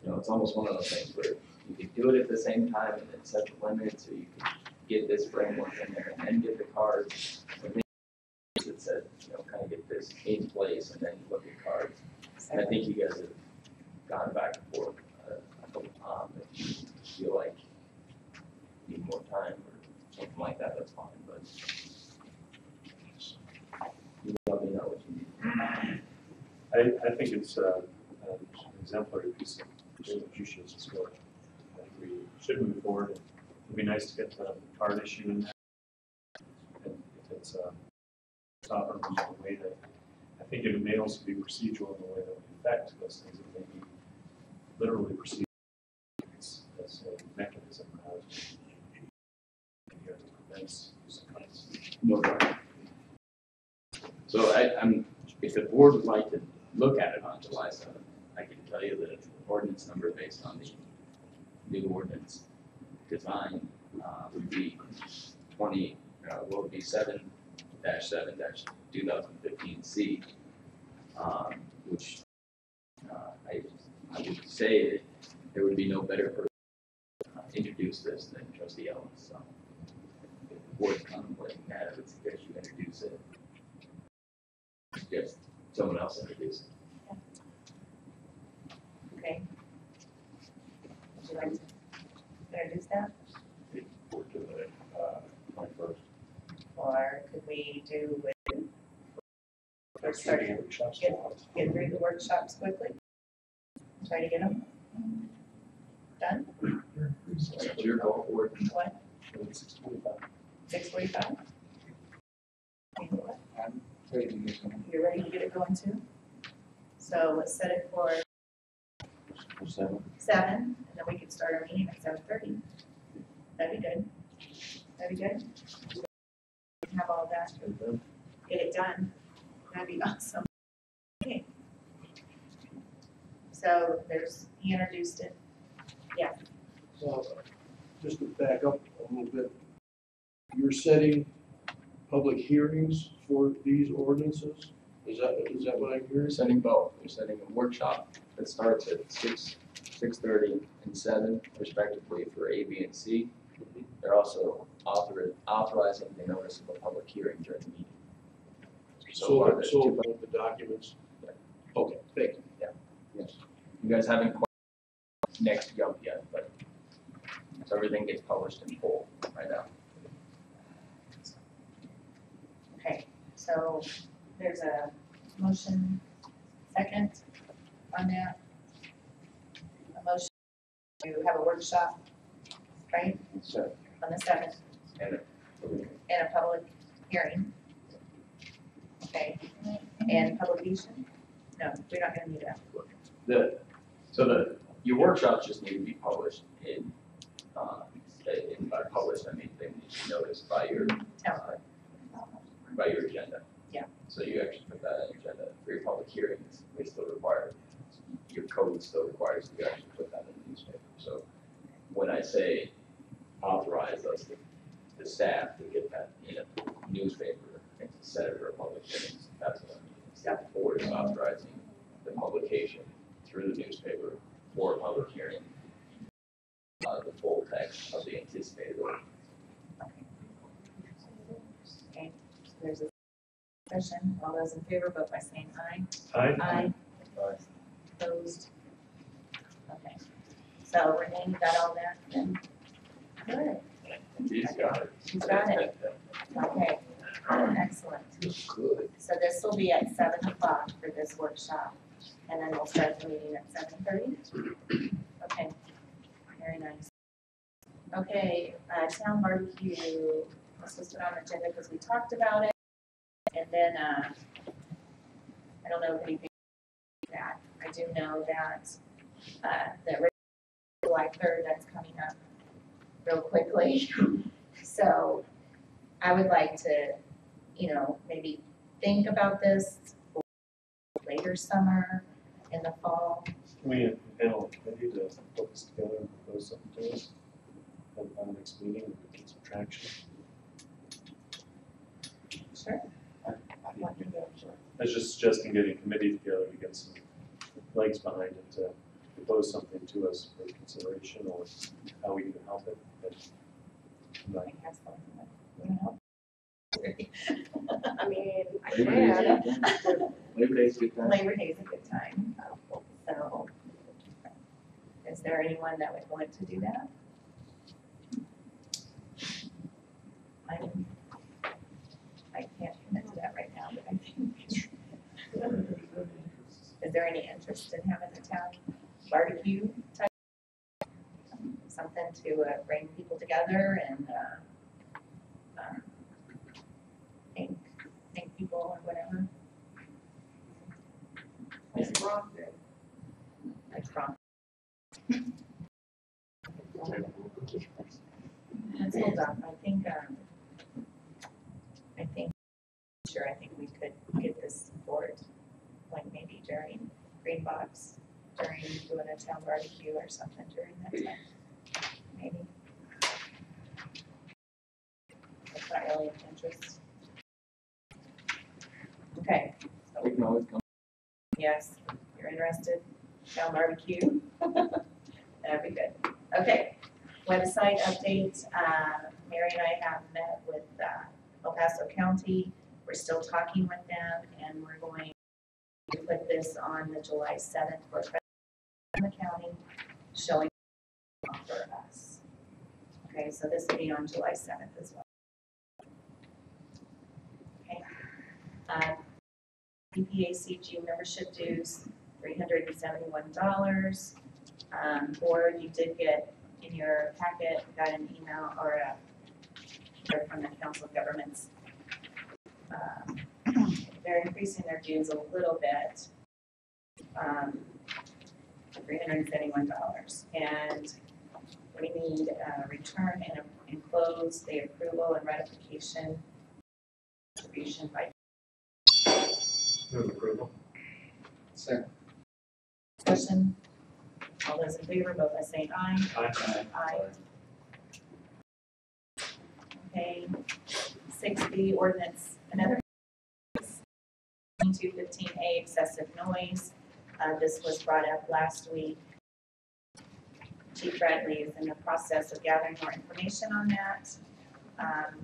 it's almost one of those things where you could do it at the same time and then set the limit so you could get this framework in there and then get the cards. I think it said, kind of get this in place and then look at cards. And I think you guys have gone back and forth a couple times. If you feel like you need more time or something like that, that's fine, but you let me know what you
I think it's an exemplary piece of execution support. I think we should move forward. It'd be nice to get the card issue in there. And if it's stopper in a way that, I think it may also be procedural in the way that we affect those things. It may be literally procedural as a mechanism rather than prevents use of cards.
No doubt. So if the board would like to look at it on July 7th, I can tell you that the ordinance number based on the new ordinance design would be 7-7-2015C, which I would say that there would be no better person to introduce this than Trustee Ellis. So if the board's contemplating that, I would suggest you introduce it. Yes, someone else introduce it.
Okay. Would you like to introduce that?
Or to the 21st.
Or could we do with, or start, get through the workshops quickly? Try to get them done?
What's your goal for it?
What,
6:45.
6:45?
I'm ready to get going.
You're ready to get it going too? So let's set it for
7.
7, and then we can start our meeting at 7:30. That'd be good. That'd be good. Have all that, get it done. That'd be awesome. Okay. So he introduced it. Yeah.
So, just to back up a little bit, you're setting public hearings for these ordinances? Is that what I'm
We're
hearing?
setting both. We're setting a workshop that starts at 6:30 and 7 respectively for A, B, and C. They're also authorizing the notice of a public hearing during the meeting.
So
there's two-
about the documents?
Yeah.
Okay, thank you.
Yes. You guys haven't quite next jump yet, but so everything gets published in full right now.
Okay, so there's a motion second on that. A motion to have a workshop, right,
So,
on the 7th,
And
and a public hearing. Okay, and publication? No, we're not gonna need that.
your workshops just need to be published by published, I mean, they need to be noticed by your agenda.
Yeah.
So you actually put that on your agenda for your public hearings, they still require, your code still requires you actually put that in the newspaper. So when I say authorize us, the staff to get that in a newspaper and to set it for a public hearings, that's what I mean. Step 4 is authorizing the publication through the newspaper for a public hearing, the full text of the anticipated ordinance.
Okay, so there's a discussion. All those in favor, vote by saying aye.
Aye.
Aye. Opposed? Okay, so Renee, you got all that then? Good,
She's got it.
she's got it. Okay, excellent.
good.
So this will be at 7 o'clock for this workshop, and then we'll start the meeting at 7:30? Okay, very nice. Okay, town barbecue, this was put on the agenda because we talked about it, and then, I don't know if anything that, I do know that, that July 3rd, that's coming up real quickly. So I would like to, maybe think about this for later summer, in the fall.
Can we panel a committee to put this together and propose something to us? On the next meeting, we can get some traction.
Sure.
I didn't hear that, I'm sorry.
I was just suggesting getting a committee together to get some legs behind it, to propose something to us for consideration or how we can help it. But,
I have something that would help.
I mean, I
Labor Day's a
can.
good time. Labor Day's a good time.
Labor Day is a good time, so is there anyone that would want to do that? I can't commit to that right now, but I think. any interest in having a town barbecue type? Something to bring people together and thank people or whatever. What's wrong there? That's wrong. Let's hold on, I think we could get this board, like maybe during Green Box, during doing a town barbecue or something during that time, maybe. That's not really of interest. Okay,
We can always come.
yes, you're interested, town barbecue. That'd be good. Okay, website updates, Mary and I have met with El Paso County. We're still talking with them, and we're going to put this on the July 7th for the county, showing for us. Okay, so this will be on July 7th as well. Okay. PPACG membership dues, $371. Or you did get in your packet, got an email or a letter from the Council of Governments. They're increasing their dues a little bit, $371. And we need a return and enclose the approval and ratification distribution by.
Move approval.
Second.
Discussion. All those in favor, vote by saying aye.
Aye.
Aye. Okay, 6B ordinance, another 215A excessive noise. This was brought up last week. Chief Bradley is in the process of gathering more information on that.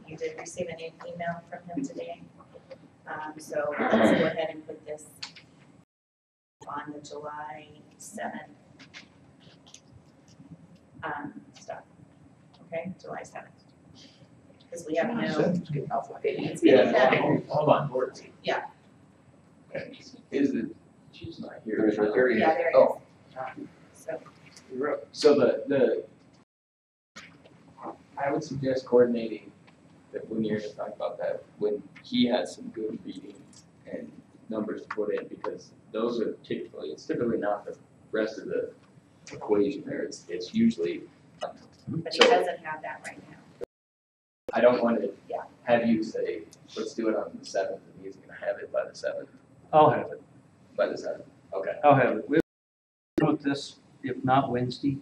You did receive an email from him today. So let's go ahead and put this on the July 7th stuff. Okay, July 7th. Because we have no. It's getting better.
Hold on, board.
Yeah.
Is it, she's not here. There he is.
Yeah, there it
Oh.
is. So,
So the I would suggest coordinating that when you're talking about that, when he has some good reading and numbers to put in, because those are it's typically not the rest of the equation there, it's usually.
but he
So
doesn't have that right now.
I don't want to
Yeah.
have you say, let's do it on the 7th, and he's gonna have it by the 7th,
I'll have it.
by the 7th, okay.
I'll have it. We'll deal with this, if not Wednesday,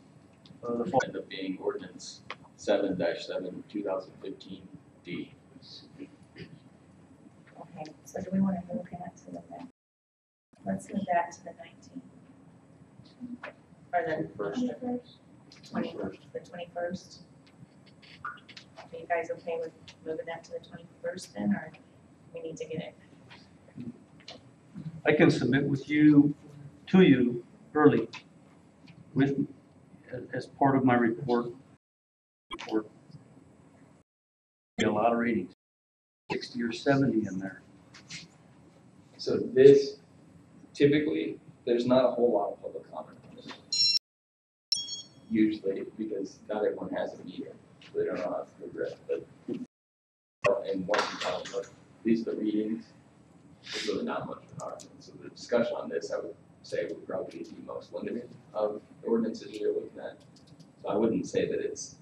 the fall.
End up being ordinance 7-7, 2015 D.
Okay, so do we want to move that to the next? Let's move that to the 19th. Or the 21st. Are you guys okay with moving that to the 21st then, or we need to get it?
I can submit to you early as part of my report. Be a lot of readings, 60 or 70 in there.
So this, typically, there's not a whole lot of public comment on this. Usually, because not everyone has a meter, so they don't know how to progress, but, and once you tell them, look, these are the readings, there's really not much of an argument. So the discussion on this, I would say, would probably be the most limited of the ordinances you're looking at. So I wouldn't say that it's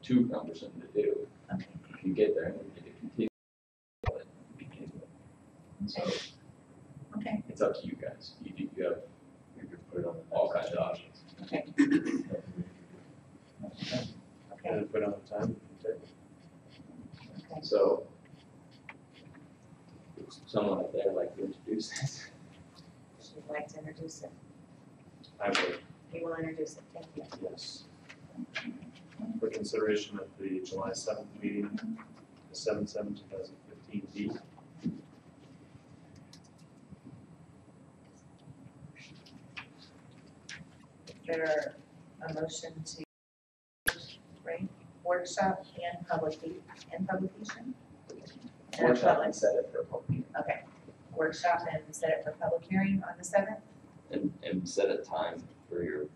too cumbersome to do.
Okay.
If you get there and we need to continue, but begin with. So
Okay,
it's up to you guys. You have, you can put it on all kinds of options.
okay. Okay,
And put on the time.
okay.
So someone up there like to introduce this.
Would you like to introduce it?
I would,
You will introduce it, thank you.
yes. For consideration of the July 7th meeting, the 7/7/2015 D.
Is there a motion to, right, workshop and publication? And
Workshop
public-
and set it for a public hearing.
Okay, workshop and set it for public hearing on the 7th?
and set a time for your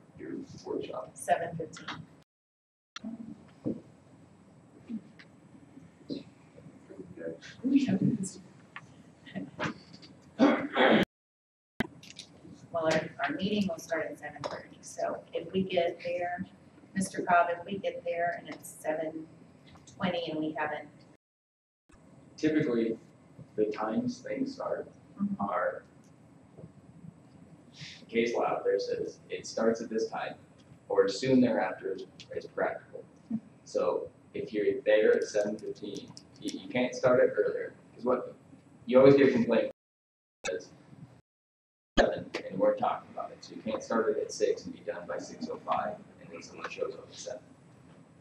workshop.
7:15. Well, our meeting will start at 7:30, so if we get there, Mr. Cobb, if we get there and it's 7:20 and we haven't,
Typically, the times things start are, case law out there says it starts at this time, or soon thereafter is practical. So if you're there at 7:15, you can't start it earlier, because what, you always get a complaint says 7, and we're talking about it, so you can't start it at 6 and be done by 6:05, and then someone shows up at 7.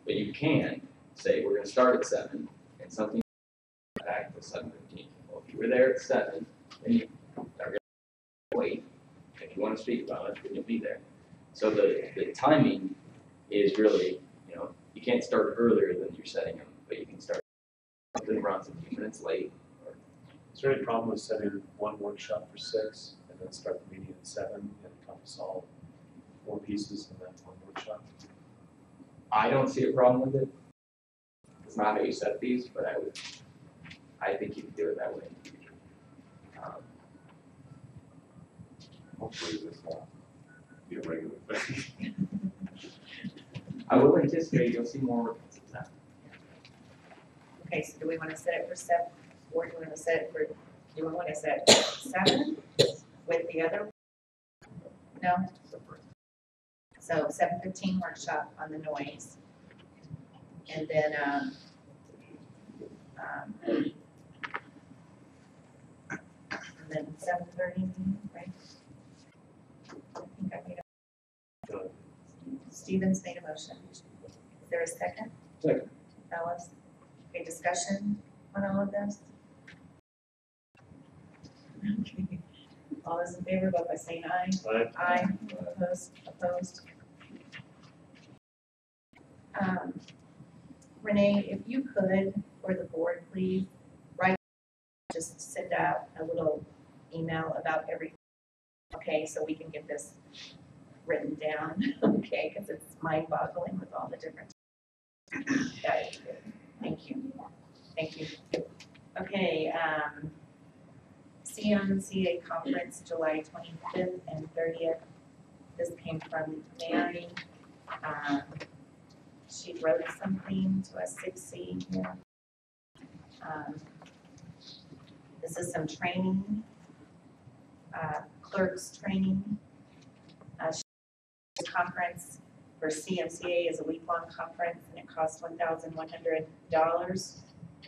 But you can say, we're gonna start at 7, and something back to 7:15. Well, if you were there at 7, then you are gonna wait. If you wanna speak about it, then you'll be there. So the timing is really, you can't start earlier than you're setting them, but you can start, something runs a few minutes late.
Is there any problem with setting one workshop for 6 and then start the meeting at 7 and encompass all 4 pieces in that one workshop?
I don't see a problem with it. It's not how you set these, but I think you can do it that way in the future.
Hopefully this will be a regular thing.
I will anticipate you'll see more workouts than that.
okay, so do we want to set it for 7, or do we want to set it for, do we want to set it for 7 with the other? No? So 7:15 workshop on the noise. And then, and then 7:30, right? I think I made a, Stevens made a motion. Is there a second?
Second.
Alice? Okay, discussion on all of this? Okay. All those in favor, vote by saying aye.
Aye.
Aye. Opposed? Renee, if you could, for the board, please, just send out a little email about everything, okay, so we can get this written down, okay, because it's mind-boggling with all the different. That is good. Thank you. Thank you. Okay, CMCA conference, July 25th and 30th. This came from Mary. She wrote something to us, 6C here. This is some training, clerks training. Conference for CMCA is a week-long conference and it costs $1,100.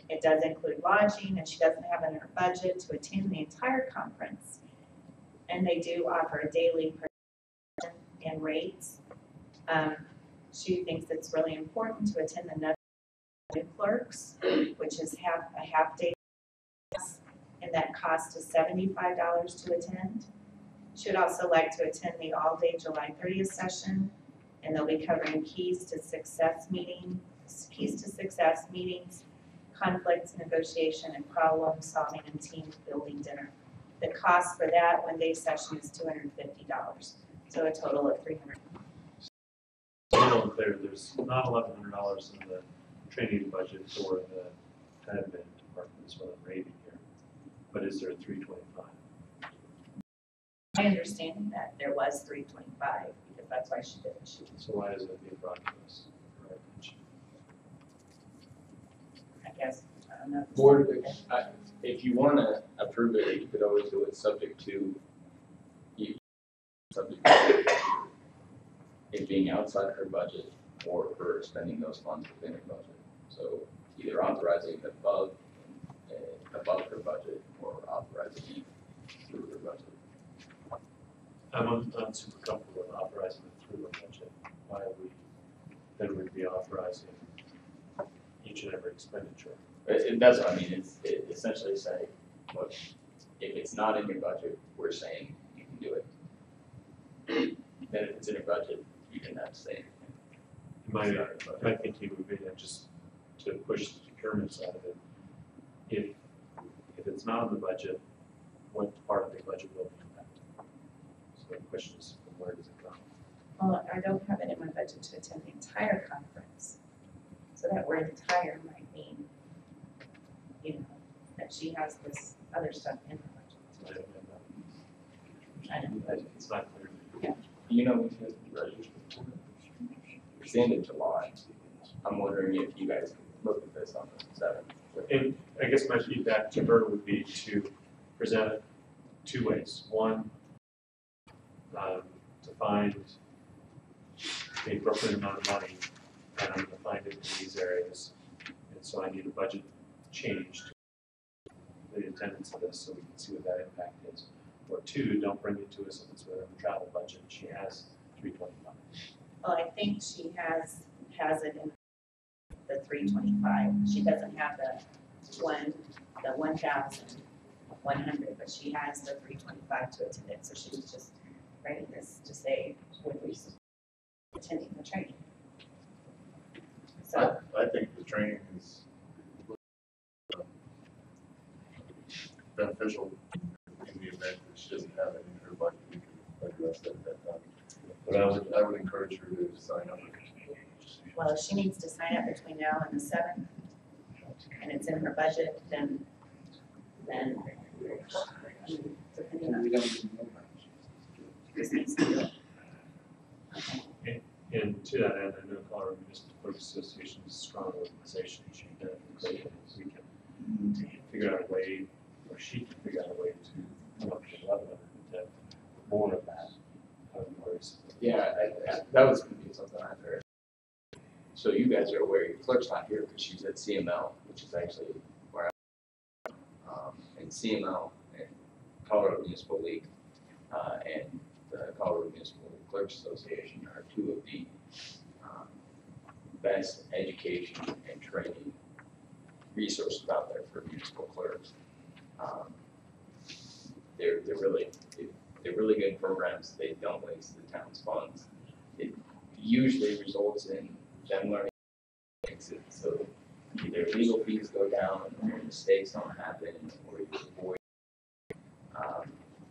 It does include lodging and she doesn't have in her budget to attend the entire conference. And they do offer a daily and rates. She thinks it's really important to attend the new clerks, which is a half day class, and that cost is $75 to attend. She would also like to attend the all-day July 30th session, and they'll be covering keys to success meetings, conflicts, negotiation, and problem solving and team building dinner. The cost for that one-day session is $250, so a total of $300.
I'm clear, there's not $1,100 in the training budget for the admin department, is what I'm reading here, but is there $325?
My understanding that there was $325 because that's why she did it.
So why is it being brought to us? for our attention?
I guess, I don't know.
Board, if you want to approve it, you could always do it subject to it being outside her budget or her spending those funds within her budget. So either authorizing above her budget or authorizing it through her budget.
I'm super comfortable with authorizing it through a budget. Why then we'd be authorizing each and every expenditure.
That's what I mean, it essentially say, look, if it's not in your budget, we're saying you can do it. Then if it's in your budget, you can have to say anything.
My thinking would be that just to push the procurement side of it, if it's not in the budget, what part of the budget will be impacted? So the question is, from where does it come?
Well, I don't have it in my budget to attend the entire conference. So that word entire might mean, you know, that she has this other stuff in her budget. I don't know.
It's not clear.
You know, it's the end of July. I'm wondering if you guys could look at this on the 7th.
And I guess my feedback to her would be to present it two ways. One, to find the appropriate amount of money, and I'm gonna find it in these areas. And so I need a budget change to the attendance of this, so we can see what that impact is. Or two, don't bring it to us if it's within the travel budget. She has $325.
Well, I think she has it in the 325. She doesn't have the 1,100, but she has the 325 to attend it. So she was just writing this to say, would we attending the training? So,
I think the training is beneficial in the event that she doesn't have it in her budget, we can address that at that time. But I would encourage her to sign up.
well, if she needs to sign up between now and the 7th, and it's in her budget, then depending on,
We don't even know that.
just needs to do it.
And to that end, I know Colorado Municipal Clerks Association is a strong organization. She can great things. We can figure out a way, or she can figure out a way to come up with 1,100 to more of that.
Yeah, that was gonna be something I heard. So you guys are aware, your clerk's not here because she's at CML, which is actually where I'm. And CML and Colorado Municipal League, and the Colorado Municipal Clerks Association are two of the best education and training resources out there for municipal clerks. They're really good programs. They don't waste the town's funds. It usually results in them learning things, so either legal fees go down, or mistakes don't happen, or you avoid.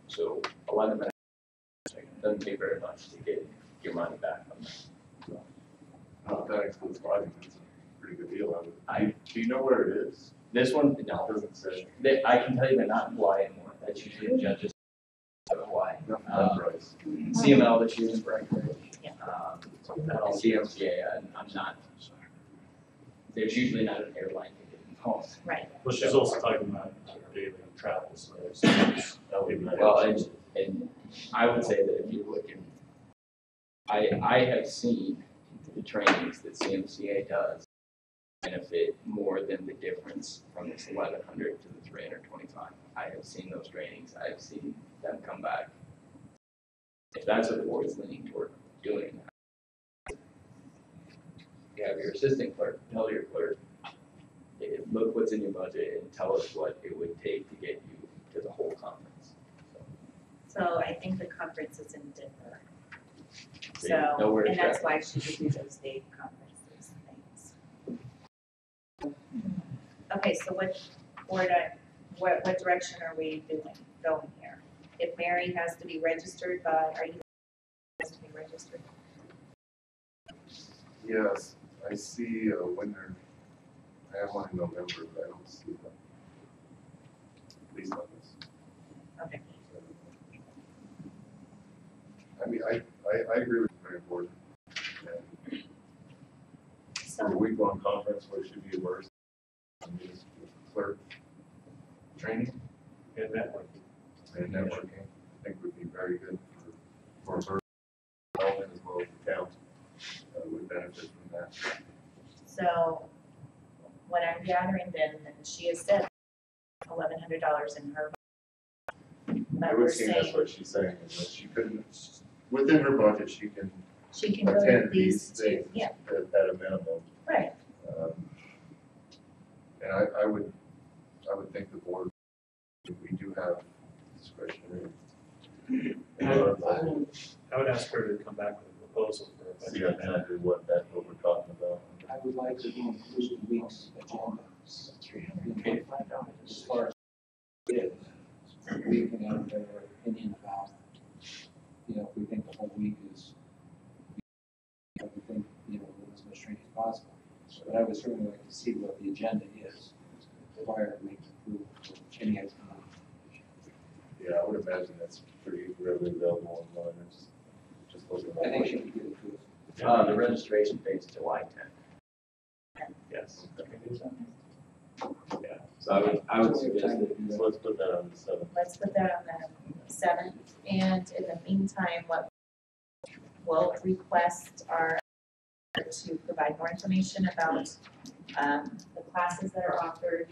So a lot of that doesn't take very much to get your money back on that.
That excludes lodging, it's a pretty good deal.
I-
Do you know where it is?
This one,
It
no.
doesn't say.
I can tell you they're not in Hawaii anymore. That's usually judges of Hawaii.
That price.
CML this year is Breckenridge.
Yeah.
CMCA, I'm not. There's usually not an airline ticket involved.
Right.
Well, she's also talking about daily travel, so that would be.
Well, and I would say that if you're looking, I have seen the trainings that CMCA does benefit more than the difference from this 1,100 to the 325. I have seen those trainings. I have seen them come back. If that's what the board is leaning toward doing, you have your assistant clerk, tell your clerk, look what's in your budget and tell us what it would take to get you to the whole conference.
So I think the conference is in Denver.
So
So,
nowhere to
and that's
travel.
why she would do those day conferences things. Okay, so what direction are we going here? If Mary has to be registered by, are you has to be registered?
Yes, I see a winter. I have one in November, but I don't see that. At least on this.
Okay.
I mean, I agree with you, very important. And
So,
for a week-long conference, what should be worse? Clerk training
And networking.
and networking, I think would be very good for her development as well as the town. Would benefit from that.
so what I'm gathering then, that she has said $1,100 in her.
I
But we're
would say that's
saying
what she's saying, is that she couldn't, within her budget, she can
she can go to
attend
these
these
two,
things
yeah,
at a minimum.
right.
And I would think the board, we do have discretionary.
I would ask her to come back with a proposal for a
See
budget.
exactly what we're talking about.
I would like to include the week's agenda. As far as it is, we can have their opinion about the you know, if we think the whole week is, we think, you know, as much training as possible. But I would certainly like to see what the agenda is prior to making approval for any activity.
Yeah, I would imagine that's pretty readily available online. It's just looking.
I think she would give it to us.
The registration date is July 10th.
Yes.
Yeah, so I would suggest that,
So let's put that on the 7th.
Let's put that on the 7th, and in the meantime, what we'll request are to provide more information about the classes that are offered.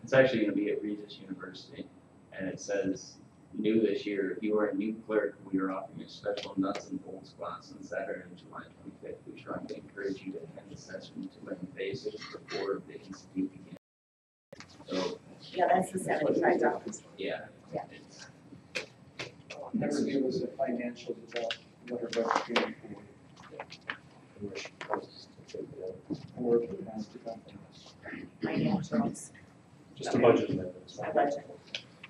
it's actually gonna be at Regis University, and it says, new this year, if you are a new clerk, we are offering a special nuts and bolts class on Saturday, July 25th. We strongly encourage you to attend the session to learn the basics before the institute begins. So,
Yeah, that's the $75.
yeah.
Yeah.
It's-
Never give us a financial detail, what our budget is for. Or if it has to come from us.
Financials,
Just a budget amendment.
a budget.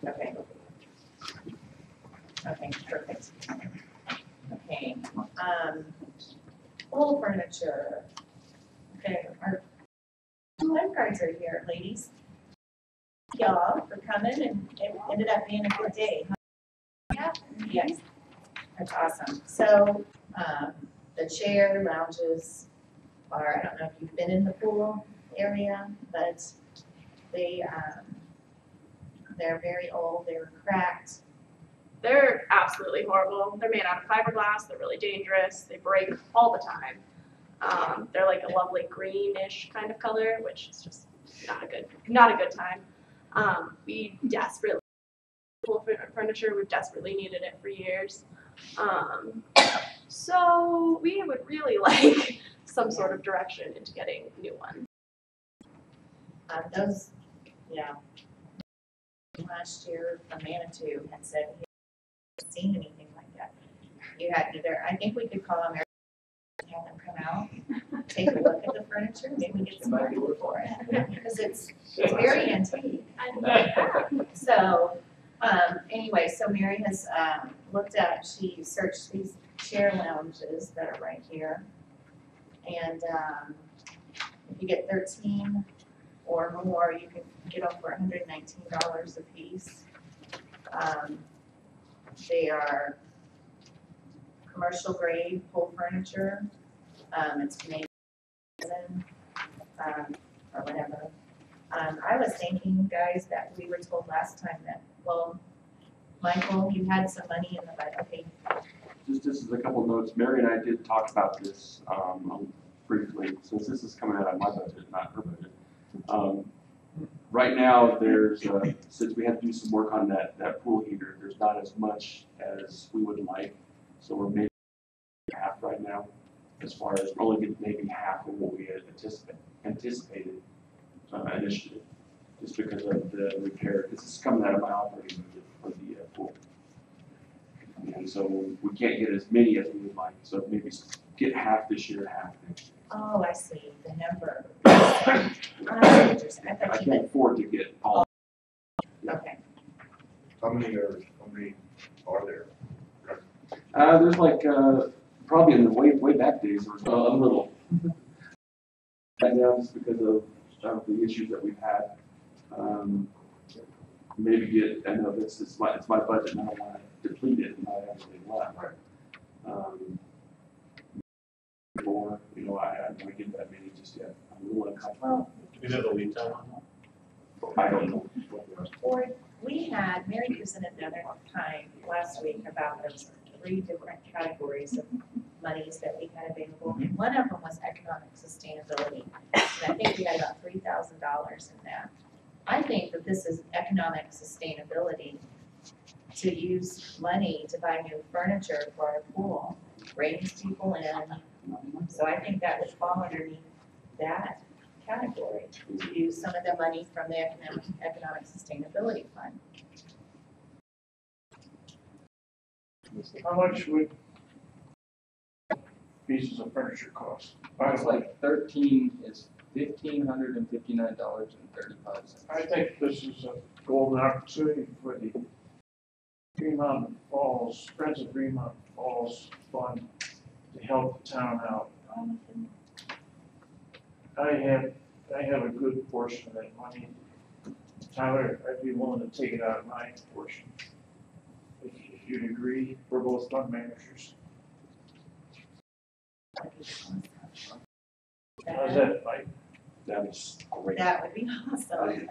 Okay. Okay, perfect. Okay, pool furniture. Okay, our lifeguards are here, ladies. Thank y'all for coming, and it ended up being a good day. Yeah. Yes, that's awesome. So, the chair lounges are, I don't know if you've been in the pool area, but they're very old, they were cracked.
They're absolutely horrible. They're made out of fiberglass. They're really dangerous. They break all the time. They're like a lovely greenish kind of color, which is just not a good time. We desperately pool furniture. We've desperately needed it for years. So we would really like some sort of direction into getting a new one.
Those, yeah. Last year from Manitou had said he hadn't seen anything like that. You had either, I think we could call them, have them come out, take a look at the furniture, maybe get some money for it. Because it's very antique. So, anyway, so Mary has, looked at, she searched these chair lounges that are right here. And, if you get 13 or more, you can get them for $119 a piece. They are commercial grade pool furniture. It's Canadian, or whatever. I was thinking, guys, that we were told last time that, well, Michael, you had some money in the budget, okay.
Just as a couple of notes, Mary and I did talk about this briefly, since this is coming out of my budget, not her budget. Right now, there's, since we have to do some work on that pool heater, there's not as much as we would like. So we're maybe half right now, as far as we're only getting maybe half of what we had anticipated initially, just because of the repair. This is coming out of my operating budget for the pool. And so we can't get as many as we would like, so maybe get half this year, half next year.
Oh, I see, the number. I
I can't afford to get all.
Okay.
How many are there?
There's like, probably in the way back days, there was a little. Right now, just because of the issues that we've had, maybe get, I know it's my budget, and I don't want to deplete it and not have anything left. More, you know, I don't want to get that many just yet. I'm a little uncomfortable.
Do we know the lead time on that?
I don't know.
Or we had, Mary presented another time last week about those 3 different categories of monies that we had available. And one of them was economic sustainability. And I think we had about $3,000 in that. I think that this is economic sustainability, to use money to buy new furniture for our pool, brings people in. So I think that would fall underneath that category, to use some of the money from the economic sustainability fund.
How much would pieces of furniture cost?
It's like $1,559.35.
I think this is a golden opportunity for the Green Mountain Falls, Friends of Green Mountain Falls Fund to help the town out. I have a good portion of that money. Tyler, I'd be willing to take it out of my portion. If you'd agree, we're both fund managers. How's that, Mike?
That is great.
That would be awesome.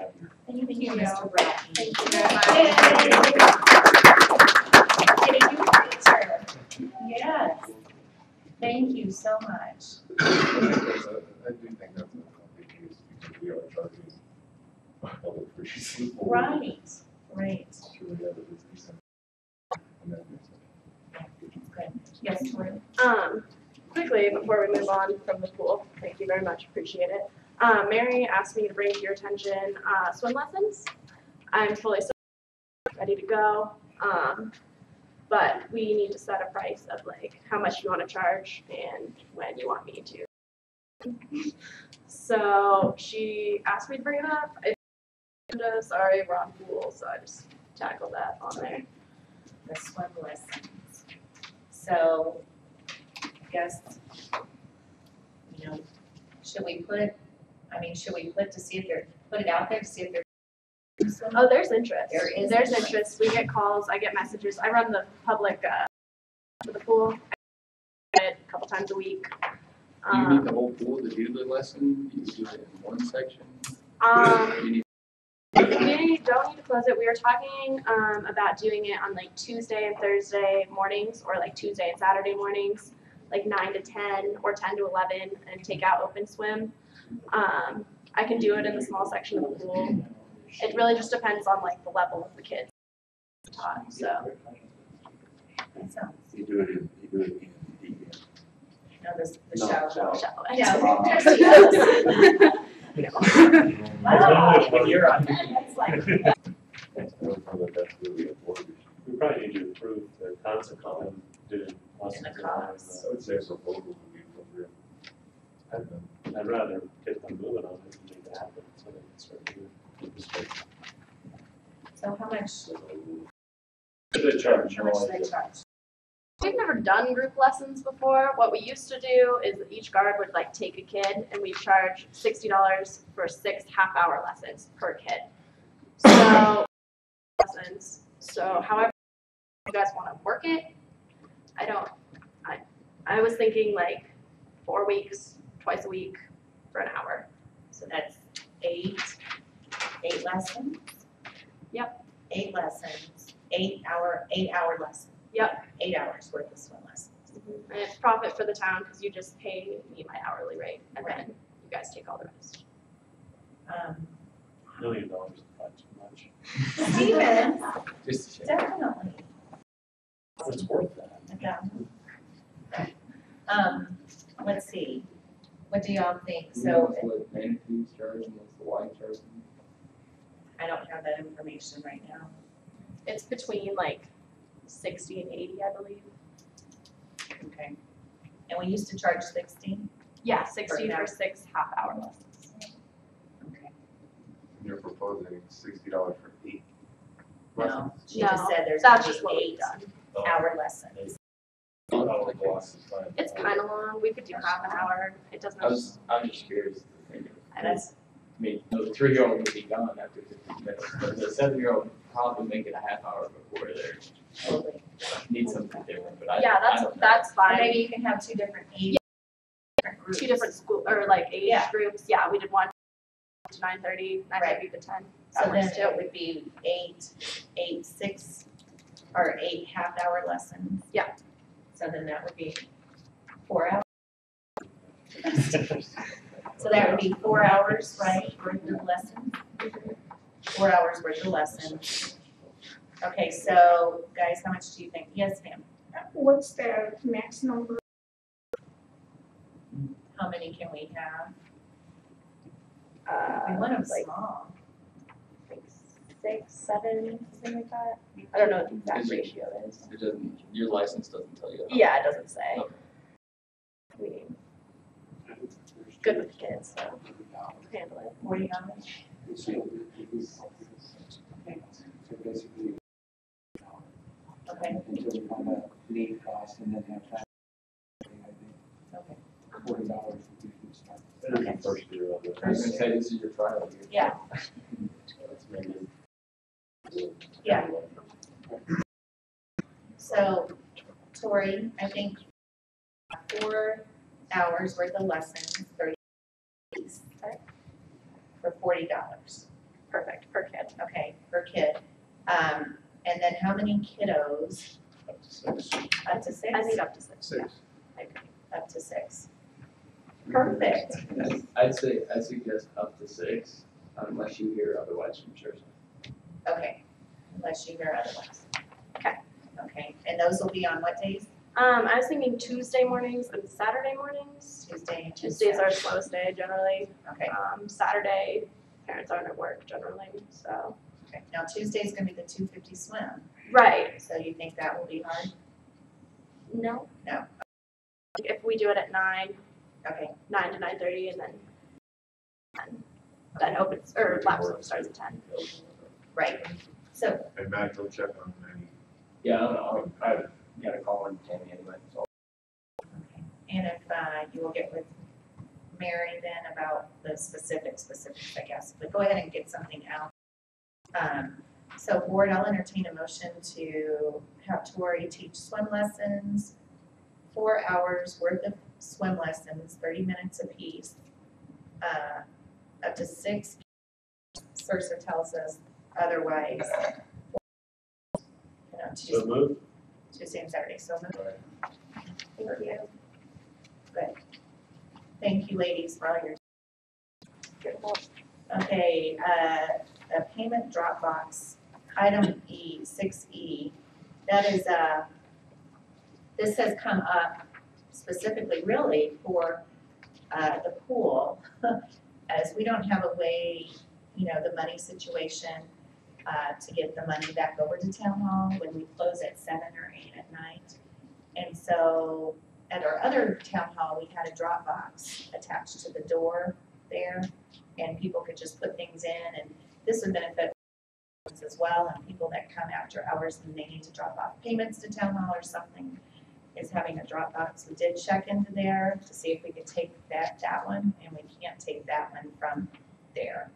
Thank you, Mr. Bratton.
Thank you
Getting you a picture. Yes. Thank you so much.
I do think that's a big use because we are charging public for using.
Right, right.
Sure, we have a decent amendment.
Good. Yes, Tori?
Quickly, before we move on from the pool, thank you very much, appreciate it. Mary asked me to bring to your attention swim lessons. I'm fully ready to go, but we need to set a price of like how much you want to charge and when you want me to. So she asked me to bring it up. Sorry, we're on pool, so I just tackled that on there.
The swim lessons. So, I guess, you know, should we put to see if put it out there to see if they're.
Oh, there's interest.
There is
There's
interest.
interest. We get calls, I get messages. I run the public for the pool. I get it a couple times a week.
Do you need the whole pool to do the lesson? Do you do it in one section? You need
We don't need to close it. We were talking about doing it on like Tuesday and Thursday mornings, or like Tuesday and Saturday mornings, like 9 to 10 or 10 to 11, and take out open swim. I can do it in the small section of the pool. It really just depends on like the level of the kids taught. So
That sounds,
You do it in the
no, the
No,
shower.
shallow.
No.
Wow.
When you're on.
That's like,
That's really a board issue.
We probably need to approve the concept of them doing lessons.
And the costs.
I would say proposal would be appropriate.
I'd rather get them moving on it and make it happen, so they can start doing it.
so how much,
The charge.
how much do they charge?
We've never done group lessons before. What we used to do is each guard would like take a kid, and we charge $60 for 6 half-hour lessons per kid. So lessons. So however you guys want to work it, I was thinking like 4 weeks, twice a week for an hour.
So that's eight lessons?
Yep.
8 lessons, 8-hour lessons.
Yep.
8 hours worth of swim lessons.
And it's profit for the town because you just pay me my hourly rate, and then you guys take all the rest.
$1 million is probably too much.
Steven,
just to check.
definitely.
It's worth that.
Let's see, what do y'all think? So,
What manatees charge and what's the white charge?
I don't have that information right now.
It's between like 60 and 80, I believe.
Okay. And we used to charge 60?
Yeah, 60
now.
for 6 half-hour lessons.
Okay.
And you're proposing $60 for 8
No,
lessons?
she just said there's
That's
gonna
just what
be
we've done.
8-hour lessons.
It's kind of long. We could do half an hour. It doesn't.
I'm just curious.
And it's,
I mean, the 3-year-old would be gone after 15 minutes, but the 7-year-old would probably make it a half hour before they
Totally.
need something different, but I.
yeah,
I don't know.
that's
Or
fine.
maybe you can have 2 different age. Different groups.
2 different school or like age
Yeah.
groups. Yeah, we did 1 to 9:30, 9:30 to 10. That
So then
works
it
too.
would be 8, 6, or 8 half-hour lessons.
Yeah.
So then that would be 4 hours. So that would be 4 hours, right, worth of lessons? 4 hours worth of lessons. Okay, so guys, how much do you think? Yes, ma'am.
What's the max number?
How many can we have? We
Uh,
want them
like
small.
like 6, 7, something like that. I don't know what the exact
Is it-
ratio is.
It doesn't, your license doesn't tell you that.
Yeah, it doesn't say.
Okay.
We good with the kids, so handle it.
40 hours?
So basically,
Okay,
until we find out lead cost and then have time.
okay.
$40 would be a good start.
This is the first year of it.
I was gonna say, this is your trial year.
Yeah.
Let's make it-
Yeah. So, Tori, I think 4 hours worth of lessons, 30 days, for $40.
Perfect, per kid.
Okay, per kid. And then how many kiddos?
Up to 6.
Up to 6?
I think up to 6.
6.
Up to 6. Perfect.
I'd suggest up to 6, unless you hear otherwise from Jersey.
Okay, unless you hear otherwise.
Okay.
Okay, and those will be on what days?
I was thinking Tuesday mornings and Saturday mornings.
Tuesday and
Tuesdays are slowest day generally.
Okay,
Saturday, parents aren't at work generally, so.
okay. Now Tuesday's gonna be the 250 swim,
Right.
so you think that will be hard?
No.
No.
If we do it at 9,
Okay,
9 to 9:30, and then opens, or lap swim starts at 10.
right. So,
And Matt, go check on any.
Yeah, I don't know, I gotta call in Tammy anyway, so.
and if you will get with Mary then about the specifics, I guess, but go ahead and get something out. So board, I'll entertain a motion to have Tori teach swim lessons, 4 hours worth of swim lessons, 30 minutes apiece, up to 6. Sursa tells us otherwise.
So move.
Tuesday and Saturday, so moved. Thank you. Good. Thank you, ladies, for all your. Okay, a payment drop box, item E, 6E. That is, this has come up specifically really for the pool, as we don't have a way, the money situation, to get the money back over to town hall when we close at 7 or 8 at night. And so at our other town hall, we had a drop box attached to the door there, and people could just put things in, and this would benefit as well, and people that come after hours and they need to drop off payments to town hall or something, is having a drop box. We did check into there to see if we could take that one, and we can't take that one from there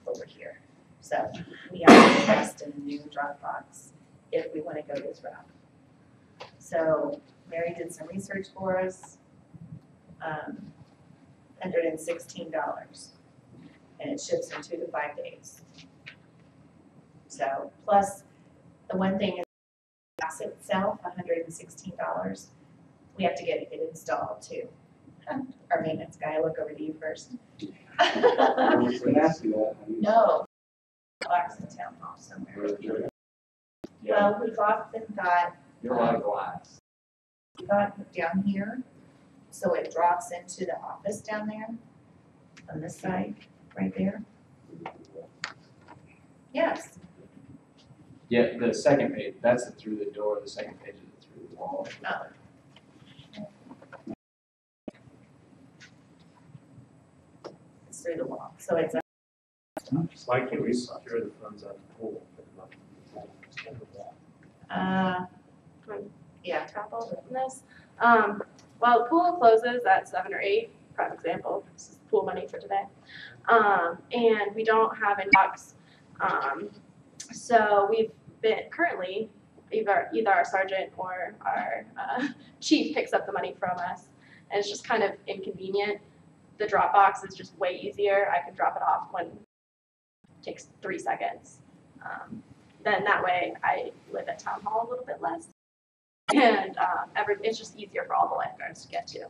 over here. So we have to invest in a new drop box if we want to go this route. So Mary did some research for us, $116, and it ships in 2 to 5 days. So plus the one thing is the box itself, $116. We have to get it installed too. Our maintenance guy, look over to you first.
I was gonna ask you that.
No, box in town hall somewhere. Well, we've often got,
You're on glass.
we got down here, so it drops into the office down there, on this side, right there. Yes,
Yeah, the second page, that's it through the door, the second page is it through the wall.
oh. It's through the wall, so it's,
Why can't we secure the funds out of the pool? but not from the pool? It's kind of that.
yeah,
Travel in this. Well, the pool closes at 7 or 8, prime example, this is pool money for today. And we don't have any box. So we've been currently, either our sergeant or our chief picks up the money from us. And it's just kind of inconvenient. The drop box is just way easier. I can drop it off when it takes 3 seconds. Then that way I live at town hall a little bit less. And it's just easier for all the lifeguards to get to.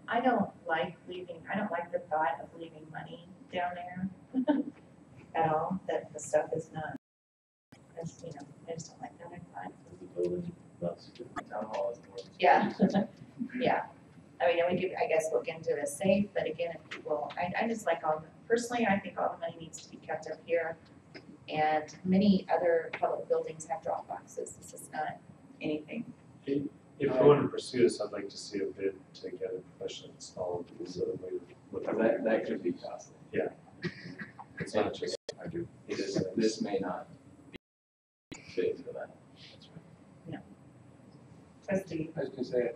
I don't like the thought of leaving money down there at all, that the stuff is not, I just don't like that, I find.
Is the building not secure?
Town hall is more.
Yeah, yeah. I mean, and we could, I guess, look into a safe, but again, if people, I just like personally, I think all the money needs to be kept up here. And many other public buildings have drop boxes, this is not anything.
If we want to pursue this, I'd like to see a bid to get it professionally installed, so that we would.
That could be costly.
Yeah. It's not just, I do.
This may not be big for that.
Trustee,
I was gonna say,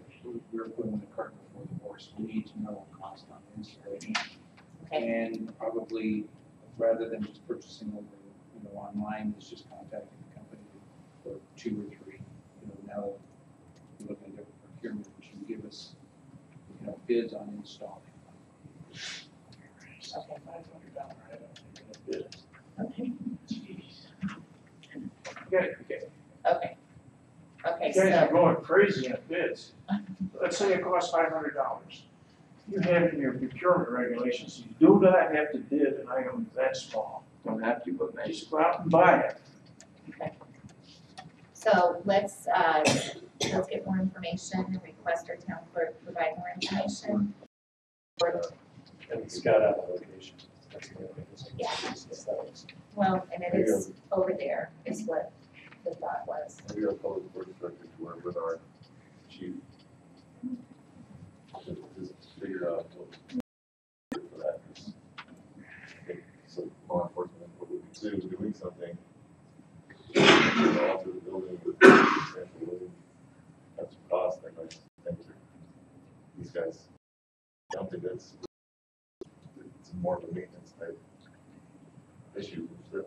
we're putting the cart before the horse, we need to know cost on installation.
okay,
And probably, rather than just purchasing over, online, is just contacting the company for 2 or 3. Now that we're looking at different procurement, which can give us, bids on installing.
okay,
$500, I don't think it's
okay,
good.
okay. Okay,
You guys are
so,
going crazy on bids. Let's say it costs $500. You have in your procurement regulations, you do not have to bid an item that small.
Don't have to, but maybe.
Just go out and buy it.
so let's get more information and request our town clerk provide more information.
And it's got a location. That's the only thing that's-
Yeah.
that's-
Well, and it is over there, is what the thought was.
Maybe our public works director to work with our chief. To figure out what for that, 'cause I think so law enforcement, what would we do, doing something. Alter the building with substantial load, that's cost, they might think these guys, I don't think it's more of a maintenance type issue, so.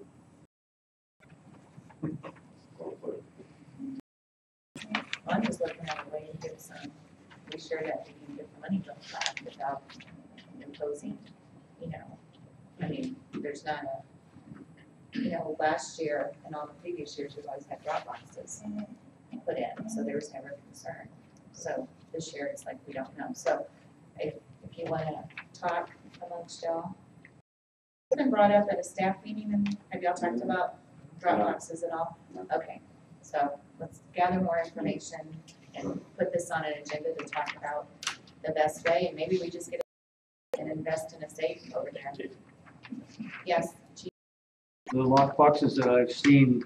I'm just looking at a way to get some, be sure that we can get the money back without imposing, I mean, there's not a, last year and all the previous years, we've always had drop boxes put in, so there was never concern. So this year, it's like we don't know. So if you wanna talk amongst y'all. It's been brought up at a staff meeting, and have y'all talked about drop boxes at all? Okay, so let's gather more information and put this on an agenda to talk about the best way, and maybe we just get and invest in a safe over there. Yes, Chief?
The lock boxes that I've seen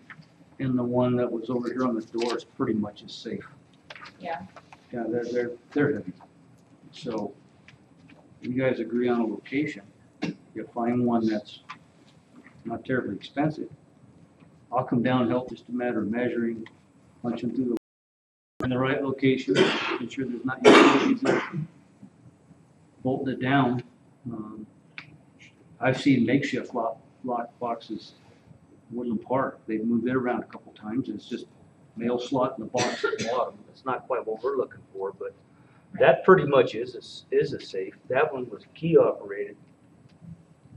in the one that was over here on the door is pretty much as safe.
Yeah.
Yeah, they're heavy. So you guys agree on a location, you find one that's not terribly expensive. I'll come down and help, just a matter of measuring, punching through in the right location, making sure there's not utilities there, bolting it down. I've seen makeshift lock boxes, Woodland Park, they've moved it around a couple times, and it's just mail slot in the box at the bottom. It's not quite what we're looking for, but that pretty much is a safe. That one was key operated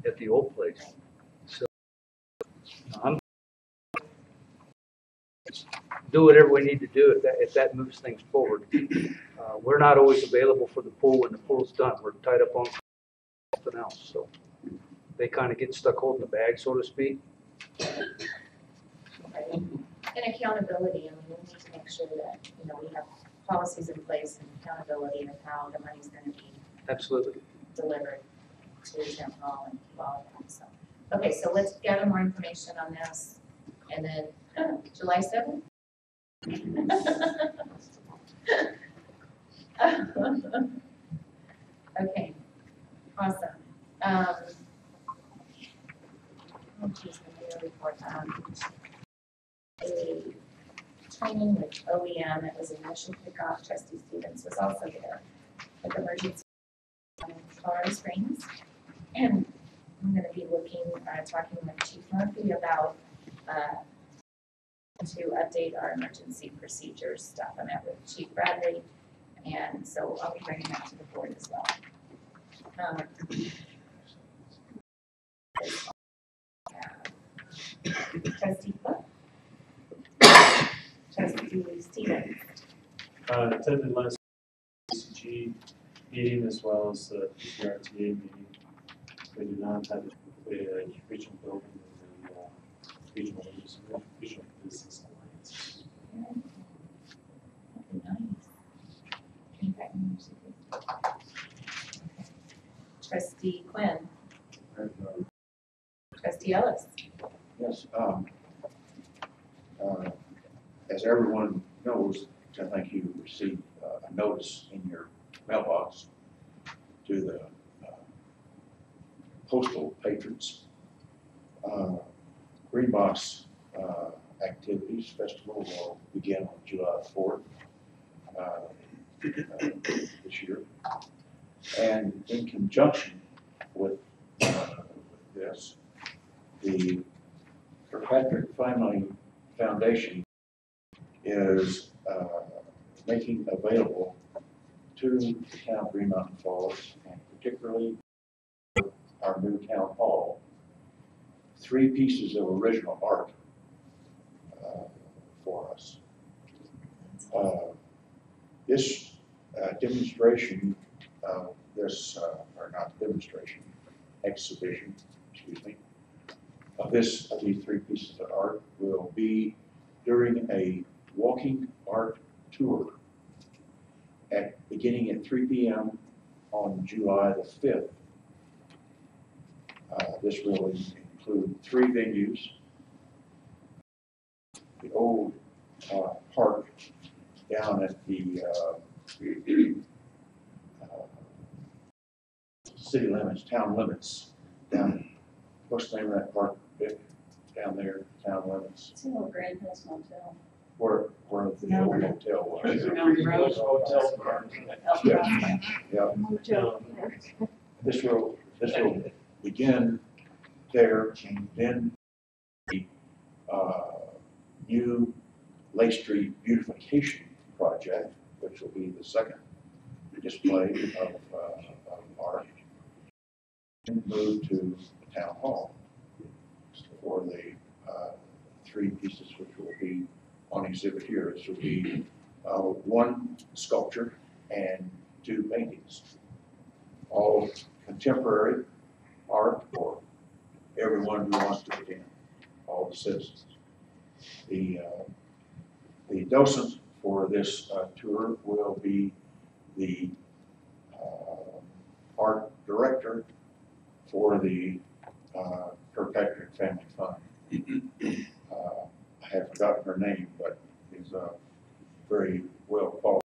at the old place. So I'm do whatever we need to do if that moves things forward. We're not always available for the pool when the pool's done. We're tied up on something else, so they kind of get stuck holding the bag, so to speak.
And accountability, I mean, we need to make sure that, we have policies in place and accountability of how the money's gonna be
Absolutely.
delivered to town hall and all of that, so. Okay, so let's gather more information on this, and then, July 7th? Okay, awesome. Oh, geez, the mayor report, a training with OEM, it was a mission kickoff, Trustee Stevens was also there, with emergency in Colorado Springs. And I'm gonna be talking with Chief Murphy about, to update our emergency procedures stuff. I met with Chief Bradley, and so I'll be bringing that to the board as well. Trustee Cook? Trustee Stevens?
Attended last CCG meeting as well as the PRTA meeting. We do not have a regional building and regional business alliance.
Nice. Trustee Quinn? Trustee Ellis?
Yes, as everyone knows, I think you received a notice in your mailbox to the postal patrons. Green Box activities festival will begin on July 4th. this year. And in conjunction with this, the Kirkpatrick Family Foundation is making available to the town of Green Mountain Falls, and particularly our new town hall, 3 pieces of original art for us. This demonstration, or not demonstration, exhibition, excuse me, of these 3 pieces of art will be during a walking art tour beginning at 3 p.m. on July the 5th. This will include 3 venues: the old park down at the city limits, town limits, down, what's the name of that park down there, town limits?
It's an old Grand Hills Motel.
Where the old hotel was.
Motel.
This will begin there, and then the new Lake Street beautification project, which will be the second display of art, and move to the town hall for the 3 pieces which will be on exhibit here. This will be 1 sculpture and 2 paintings, all contemporary art for everyone who wants to get in, all the citizens. The docent for this tour will be the art director for the Kirkpatrick Family Fund. I have forgotten her name, but is a very well qualified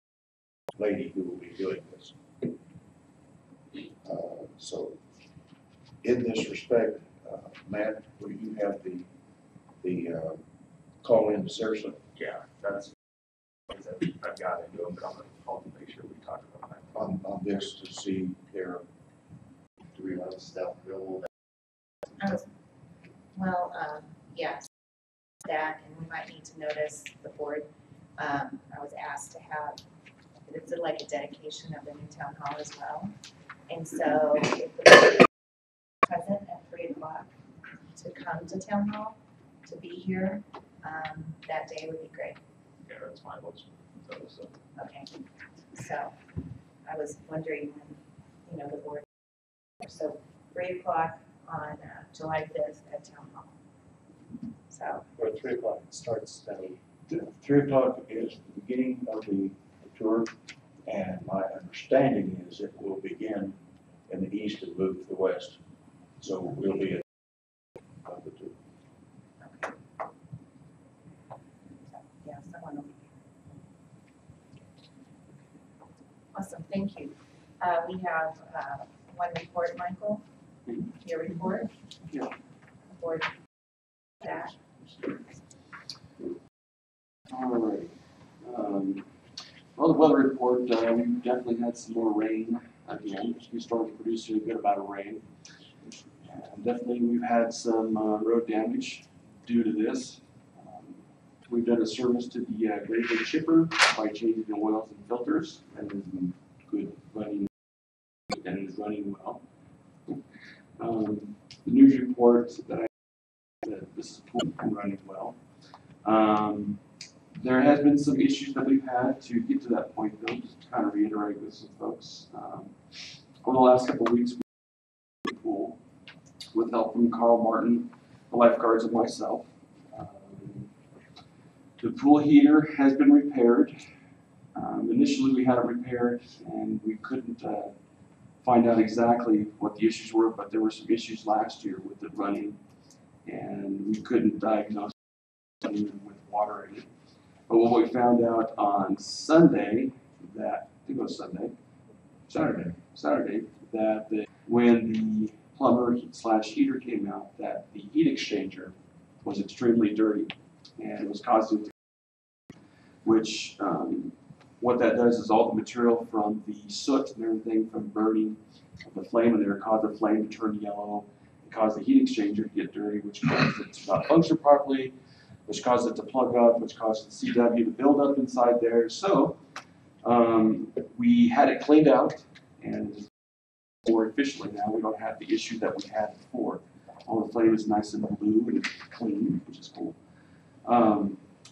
lady who will be doing this. So, in this respect, Matt, will you have the call in to Saracen?
Yeah, that's things that I've got to do, but I'll make sure we talk about that.
On this to see their.
Do we want to step bill?
Well, yes, that, and we might need to notice the board. I was asked to have, it's like a dedication of the new town hall as well. And so if the board is present at 3 o'clock to come to town hall, to be here, that day would be great.
Yeah, that's my motion. So.
Okay, so I was wondering when, the board, so 3 o'clock on July 5th at town hall. So.
Or 3 o'clock it starts,
3 o'clock is the beginning of the tour, and my understanding is it will begin in the east and move to the west. So we'll be at the 2.
Okay. Yeah, someone will be here. Awesome, thank you. We have 1 report, Michael. Your report?
Yeah.
Board. That.
All right. Well, the weather report, we definitely had some more rain again. We started producing a good amount of rain. And definitely we've had some road damage due to this. We've done a service to the grader chipper by changing the oils and filters, and it's been good running, and it's running well. The news report that this is running well. There has been some issues that we've had to get to that point, though, just to kind of reiterate with some folks. Over the last couple of weeks, we were in the pool with help from Carl Martin, the lifeguards, and myself. The pool heater has been repaired. Initially, we had it repaired, and we couldn't find out exactly what the issues were, but there were some issues last year with it running, and we couldn't diagnose it with water in it. But what we found out on Sunday, I think it was Saturday, that when the plumber / heater came out, that the heat exchanger was extremely dirty, and it was causing, which What that does is all the material from the soot and everything from burning of the flame in there cause the flame to turn yellow, and cause the heat exchanger to get dirty, which causes it to not function properly, which causes it to plug up, which causes the CW to build up inside there. So we had it cleaned out, and more efficiently now. We don't have the issue that we had before. All the flame is nice and blue and clean, which is cool.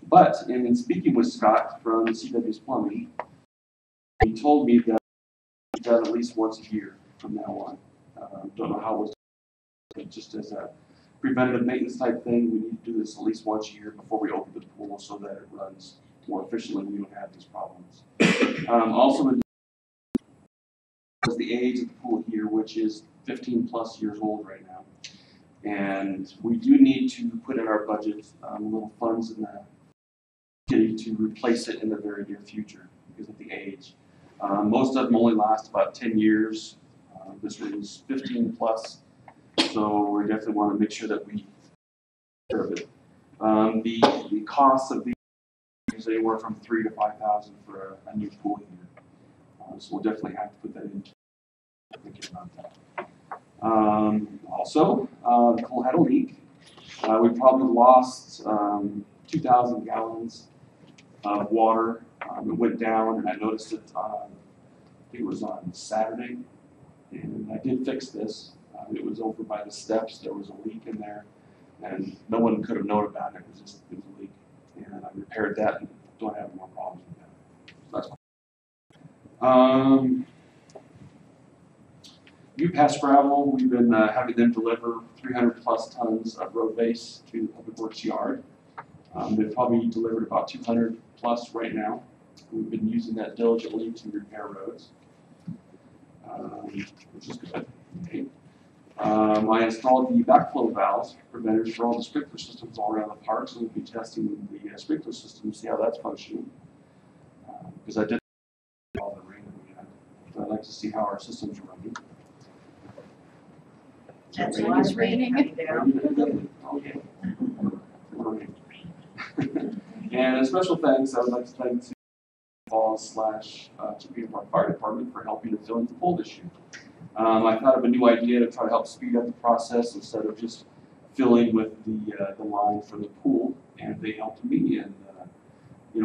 But in speaking with Scott from CW's Plumbing, he told me that it's done at least once a year from now on. Don't know how it was, but just as a preventative maintenance type thing, we need to do this at least once a year before we open the pool so that it runs more efficiently and we don't have these problems. Also, was the age of the pool here, which is 15 plus years old right now. And we do need to put in our budget little funds in the kitty to replace it in the very near future because of the age. Most of them only last about 10 years. This one's 15 plus, so we definitely want to make sure that we take care of it. The cost of these is anywhere from $3,000 to $5,000 for a new pool here. So we'll definitely have to put that in. Also, the pool had a leak. We probably lost 2,000 gallons of water. It went down, and I noticed it. I think it was on Saturday, and I did fix this. It was over by the steps. There was a leak in there, and no one could have known about it. It was a leak, and I repaired that, and don't have any more problems with that. So that's cool. UPass Gravel, we've been having them deliver 300 plus tons of road base to the Public Works yard. They've probably delivered about 200 plus right now. We've been using that diligently to repair roads, which is good. Okay. I installed the backflow valves preventers for all the sprinkler systems all around the park, so we'll be testing the sprinkler system to see how that's functioning. Because I did all the rain that we had. So I'd like to see how our systems are running.
That's a lot of rain coming down.
And a special thanks, I would like to thank the Falls / Gmf Fire Department for helping to fill in the pool this year. I thought of a new idea to try to help speed up the process instead of just filling with the line for the pool, and they helped me in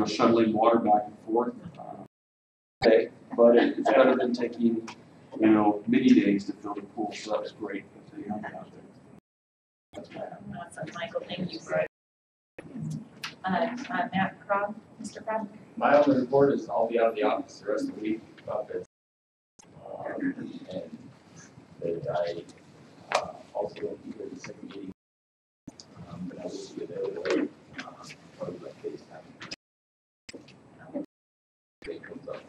shuttling water back and forth. But it's better than taking many days to fill the pool, so that was great that they helped me out there. That's what I have.
Awesome, Michael, thank you for it. Matt Crobb, Mr. Crobb?
My only report is I'll be out of the office the rest of the week, and that I also won't be here at the second meeting, but I will be available probably like FaceTime. It comes up,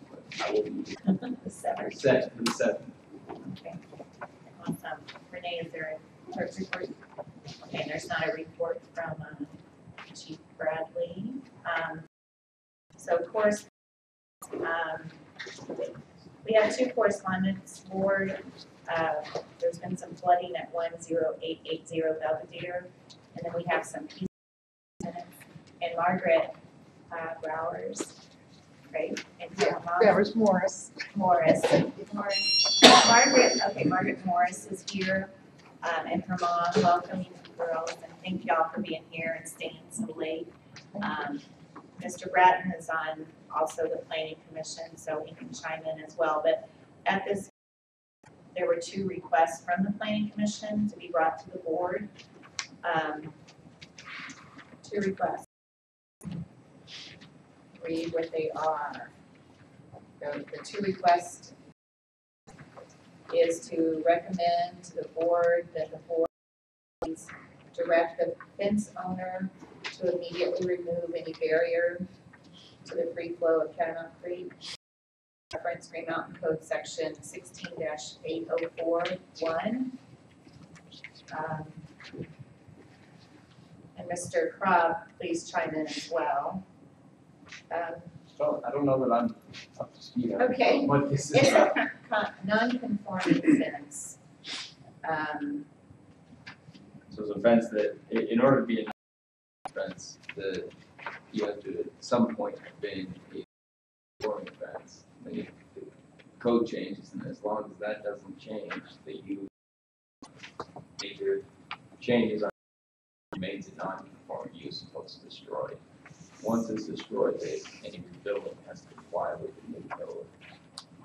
but I will be here.
The seventh.
The seventh.
Okay, awesome. Renee, is there a clerk's report? Okay, and there's not a report from Chief Bradley. So we have two correspondence board. There's been some flooding at 10880 Belvedere, and then we have some peace minutes. And Margaret Bowers, right? And
Bowers Morris.
Morris. Margaret Morris is here, and her mom welcoming the girls, and thank y'all for being here and staying so late. Mr. Bratton is on also the planning commission, so he can chime in as well. But at this, there were two requests from the planning commission to be brought to the board. Two requests. Read what they are. The two requests is to recommend to the board that the board direct the fence owner to immediately remove any barrier to the free flow of Catamount Creek. Reference Green Mountain Code section 16-8041. And Mr. Crobb, please chime in as well.
So I don't know that I'm up to speed on
Okay.
what this is.
It's a non-conforming fence.
So it's a fence that, in order to be a fence, you have to at some point have been a non-conforming fence. The code changes, and as long as that doesn't change, the use major changes on remains a non-conforming use until it's destroyed. Once it's destroyed, any rebuilding has to comply with the new code.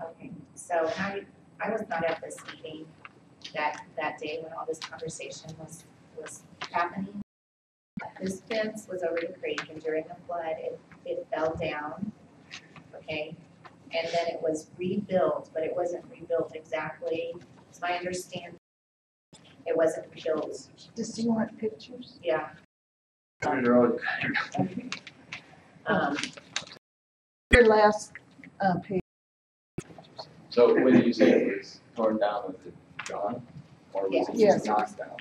Okay, so I was not at this meeting that day when all this conversation was happening. This fence was over the creek, and during the flood, it fell down, okay? And then it was rebuilt, but it wasn't rebuilt exactly, it's my understanding. It wasn't rebuilt,
Does you want pictures?
yeah.
Your last page.
So when you say it was torn down, was it gone? Or was it
Yes.
just knocked down?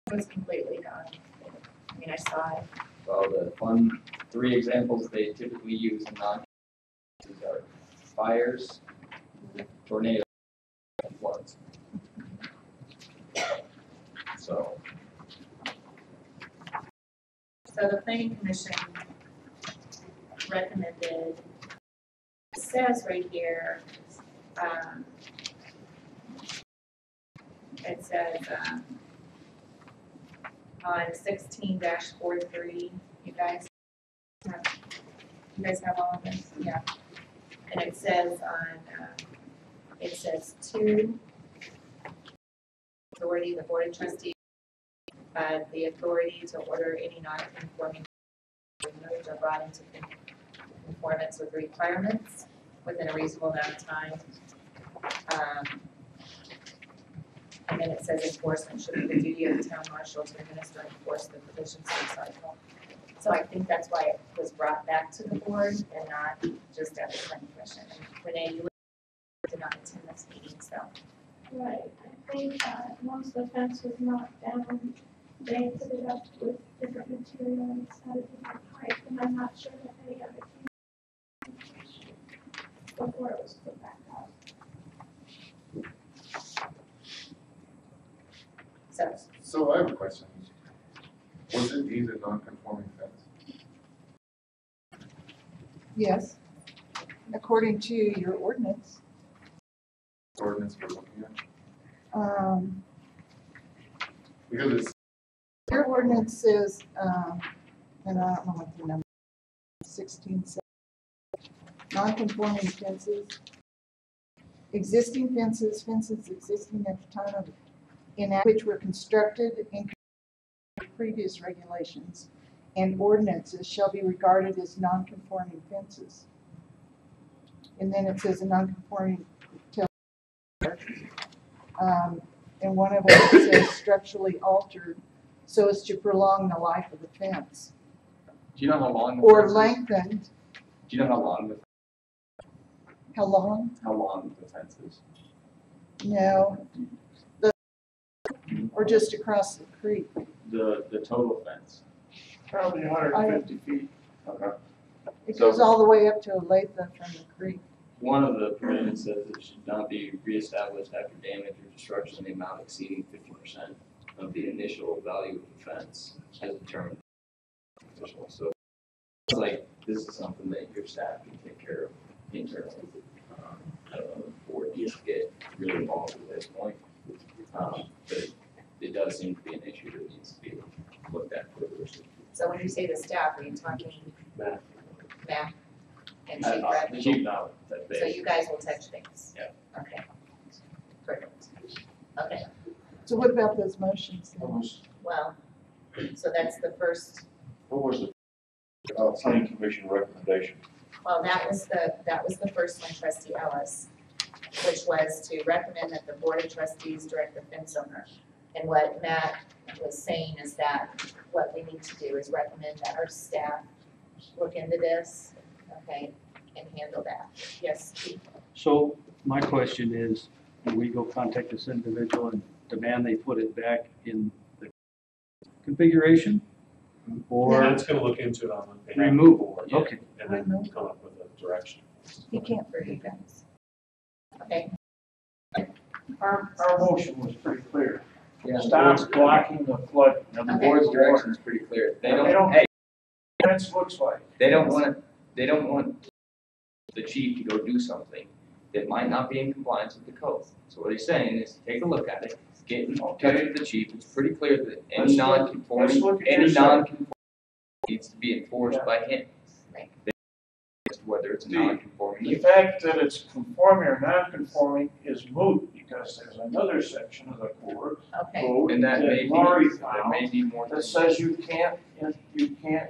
It was completely gone. I mean, I saw it.
Well, the three examples they typically use in non-cases are fires, tornadoes, and floods. So
The planning commission recommended, it says right here, it says, on 16-43, you guys have all of this? Yeah. And it says on, it says 2, authority, the board of trustees, the authority to order any non-conforming removed or brought into conformance with requirements within a reasonable amount of time. And then it says enforcement should be the duty of the town marshal to administer and enforce the provisions of this article. So I think that's why it was brought back to the board and not just at the planning commission. And Renee, you did not attend this meeting, so.
Right, I think most of the fence was knocked down, they put it up with different materials, had a different height, and I'm not sure that any of it came before it was put back up.
So I have a question. Was it deemed a non-conforming fence?
Yes, according to your ordinance.
Ordinance we're looking at? Because it's.
Your ordinance says, and I don't know what the number, 16, non-conforming fences, existing fences existing at the time of which were constructed in previous regulations and ordinances shall be regarded as non-conforming fences. And then it says a non-conforming and one of them says structurally altered so as to prolong the life of the fence.
do you know how long?
Or lengthened.
Do you know how long
How long?
the fence is?
No. Or just across the creek.
The total fence.
Probably 150 feet.
Okay.
It goes all the way up to Olathe from the creek.
One of the provisions says it should not be reestablished after damage or destruction in the amount exceeding 50% of the initial value of the fence as determined by the official. So it's like this is something that your staff can take care of internally. I don't know if the board needs to get really involved at this point. But it does seem to be an issue that needs to be looked at further.
So when you say the staff, are you talking
Matt.
and Chief Bradley?
Chief, no, that
So you guys will touch base?
Yeah.
Okay. Perfect. Okay,
So what about those motions then?
well, so that's the first,
What was the planning commission recommendation?
well, that was the first one, trustee Ellis, which was to recommend that the board of trustees direct the fence owner. And what Matt was saying is that what we need to do is recommend that our staff look into this, okay, and handle that. Yes, Chief?
So my question is, do we go contact this individual and demand they put it back in the configuration? Or
Matt's gonna look into it on behalf of the
remove
board.
it? Okay.
And then come up with a direction.
He can't
For you guys. Okay,
Our motion was pretty clear.
Yeah,
Stop blocking the flood.
the board's direction is pretty clear. They
They
don't,
don't-
hey,
Fence looks like.
they don't want the chief to go do something that might not be in compliance with the code. So what he's saying is, take a look at it, get in touch with the chief, it's pretty clear that any non-conforming needs to be enforced by him. As to whether it's a non-conforming
The
use.
fact that it's conforming or non-conforming is moot, because there's another section of the code
And that may
Laurie
be, there
found
may be more
that
things.
says you can't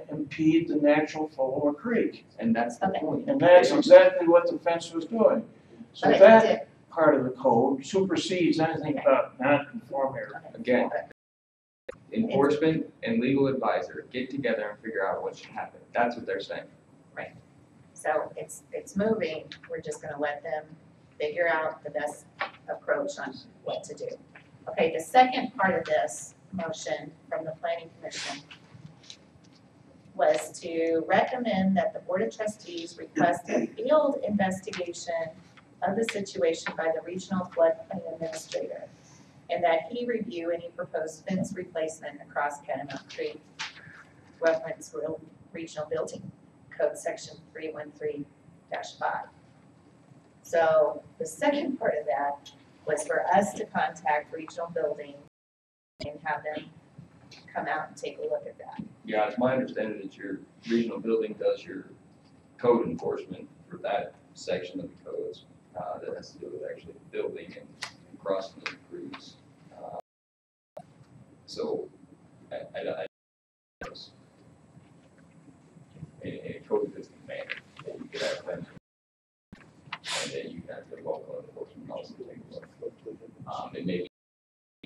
impede the natural flow of a creek.
And that's the point.
And that's exactly what the fence was doing. So
But it
that
did.
part of the code supersedes anything about non-conforming.
Again, enforcement and legal advisor get together and figure out what should happen. That's what they're saying.
So it's moving, we're just gonna let them figure out the best approach on what to do. Okay, the second part of this motion from the planning commission was to recommend that the board of trustees request a field investigation of the situation by the regional floodplain administrator, and that he review any proposed fence replacement across Catamount Creek, reference regional building code section 313-5. So the second part of that was for us to contact regional building and have them come out and take a look at that.
Yeah, it's my understanding that your regional building does your code enforcement for that section of the codes, that has to do with actually building and crossing the creeks. So, I in a coexisting manner, that you could have them, and then you can have the local enforcement also take a look. It may be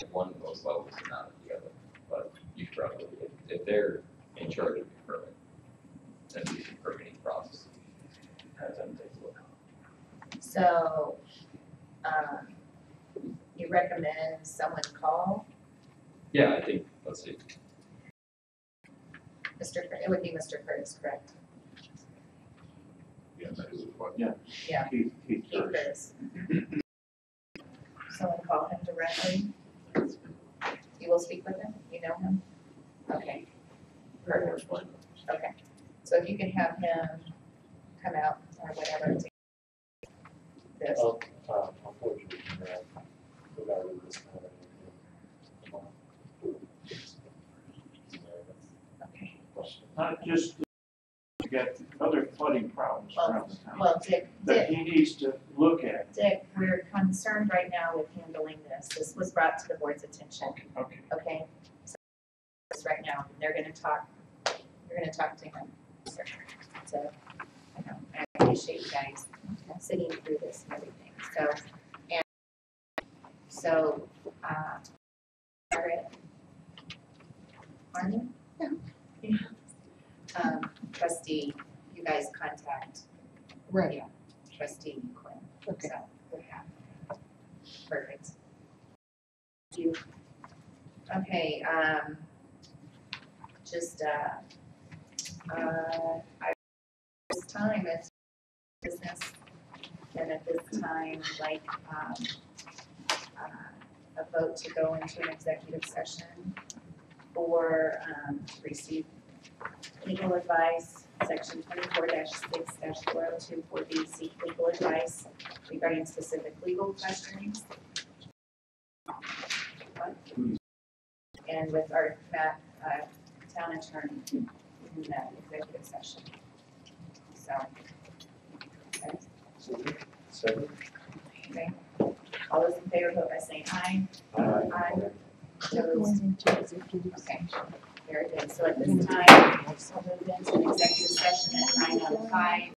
at one of those levels and not at the other, but you probably, if they're in charge of the permit, then the permitting process, have them take a look.
So, you recommend someone call
Yeah, I think, let's see.
it would be Mr. Curtis, correct?
Yeah, that is what.
Yeah.
Keith
Keith Curtis. Someone call him directly? You will speak with him? You know him? Okay. Perfect. Okay. So if you can have him come out or whatever to this.
Unfortunately, the guy with this kind of.
Okay.
Not just to get other flooding problems around the town
Well, Dick,
that he needs to look at.
Dick, we're concerned right now with handling this. This was brought to the board's attention.
Okay.
Okay? So this right now, they're gonna talk, you're gonna talk to him. So, I appreciate you guys sitting through this and everything. So, Margaret? Arnie? Yeah. Trustee, you guys contact.
Right.
Yeah, trustee Quinn.
Okay.
So, yeah. Perfect. Thank you. Okay, just, this time it's business, and at this time, like, a vote to go into an executive session for, to receive legal advice, section 24-6-402 4B, seek legal advice regarding specific legal questions. And with our town attorney in that executive session. So, okay.
Second.
Okay. All those in favor vote by saying aye. Aye. Opposed?
Going into executive
Okay,
session.
very good. So at this time, we'll move into an executive session at 9:05.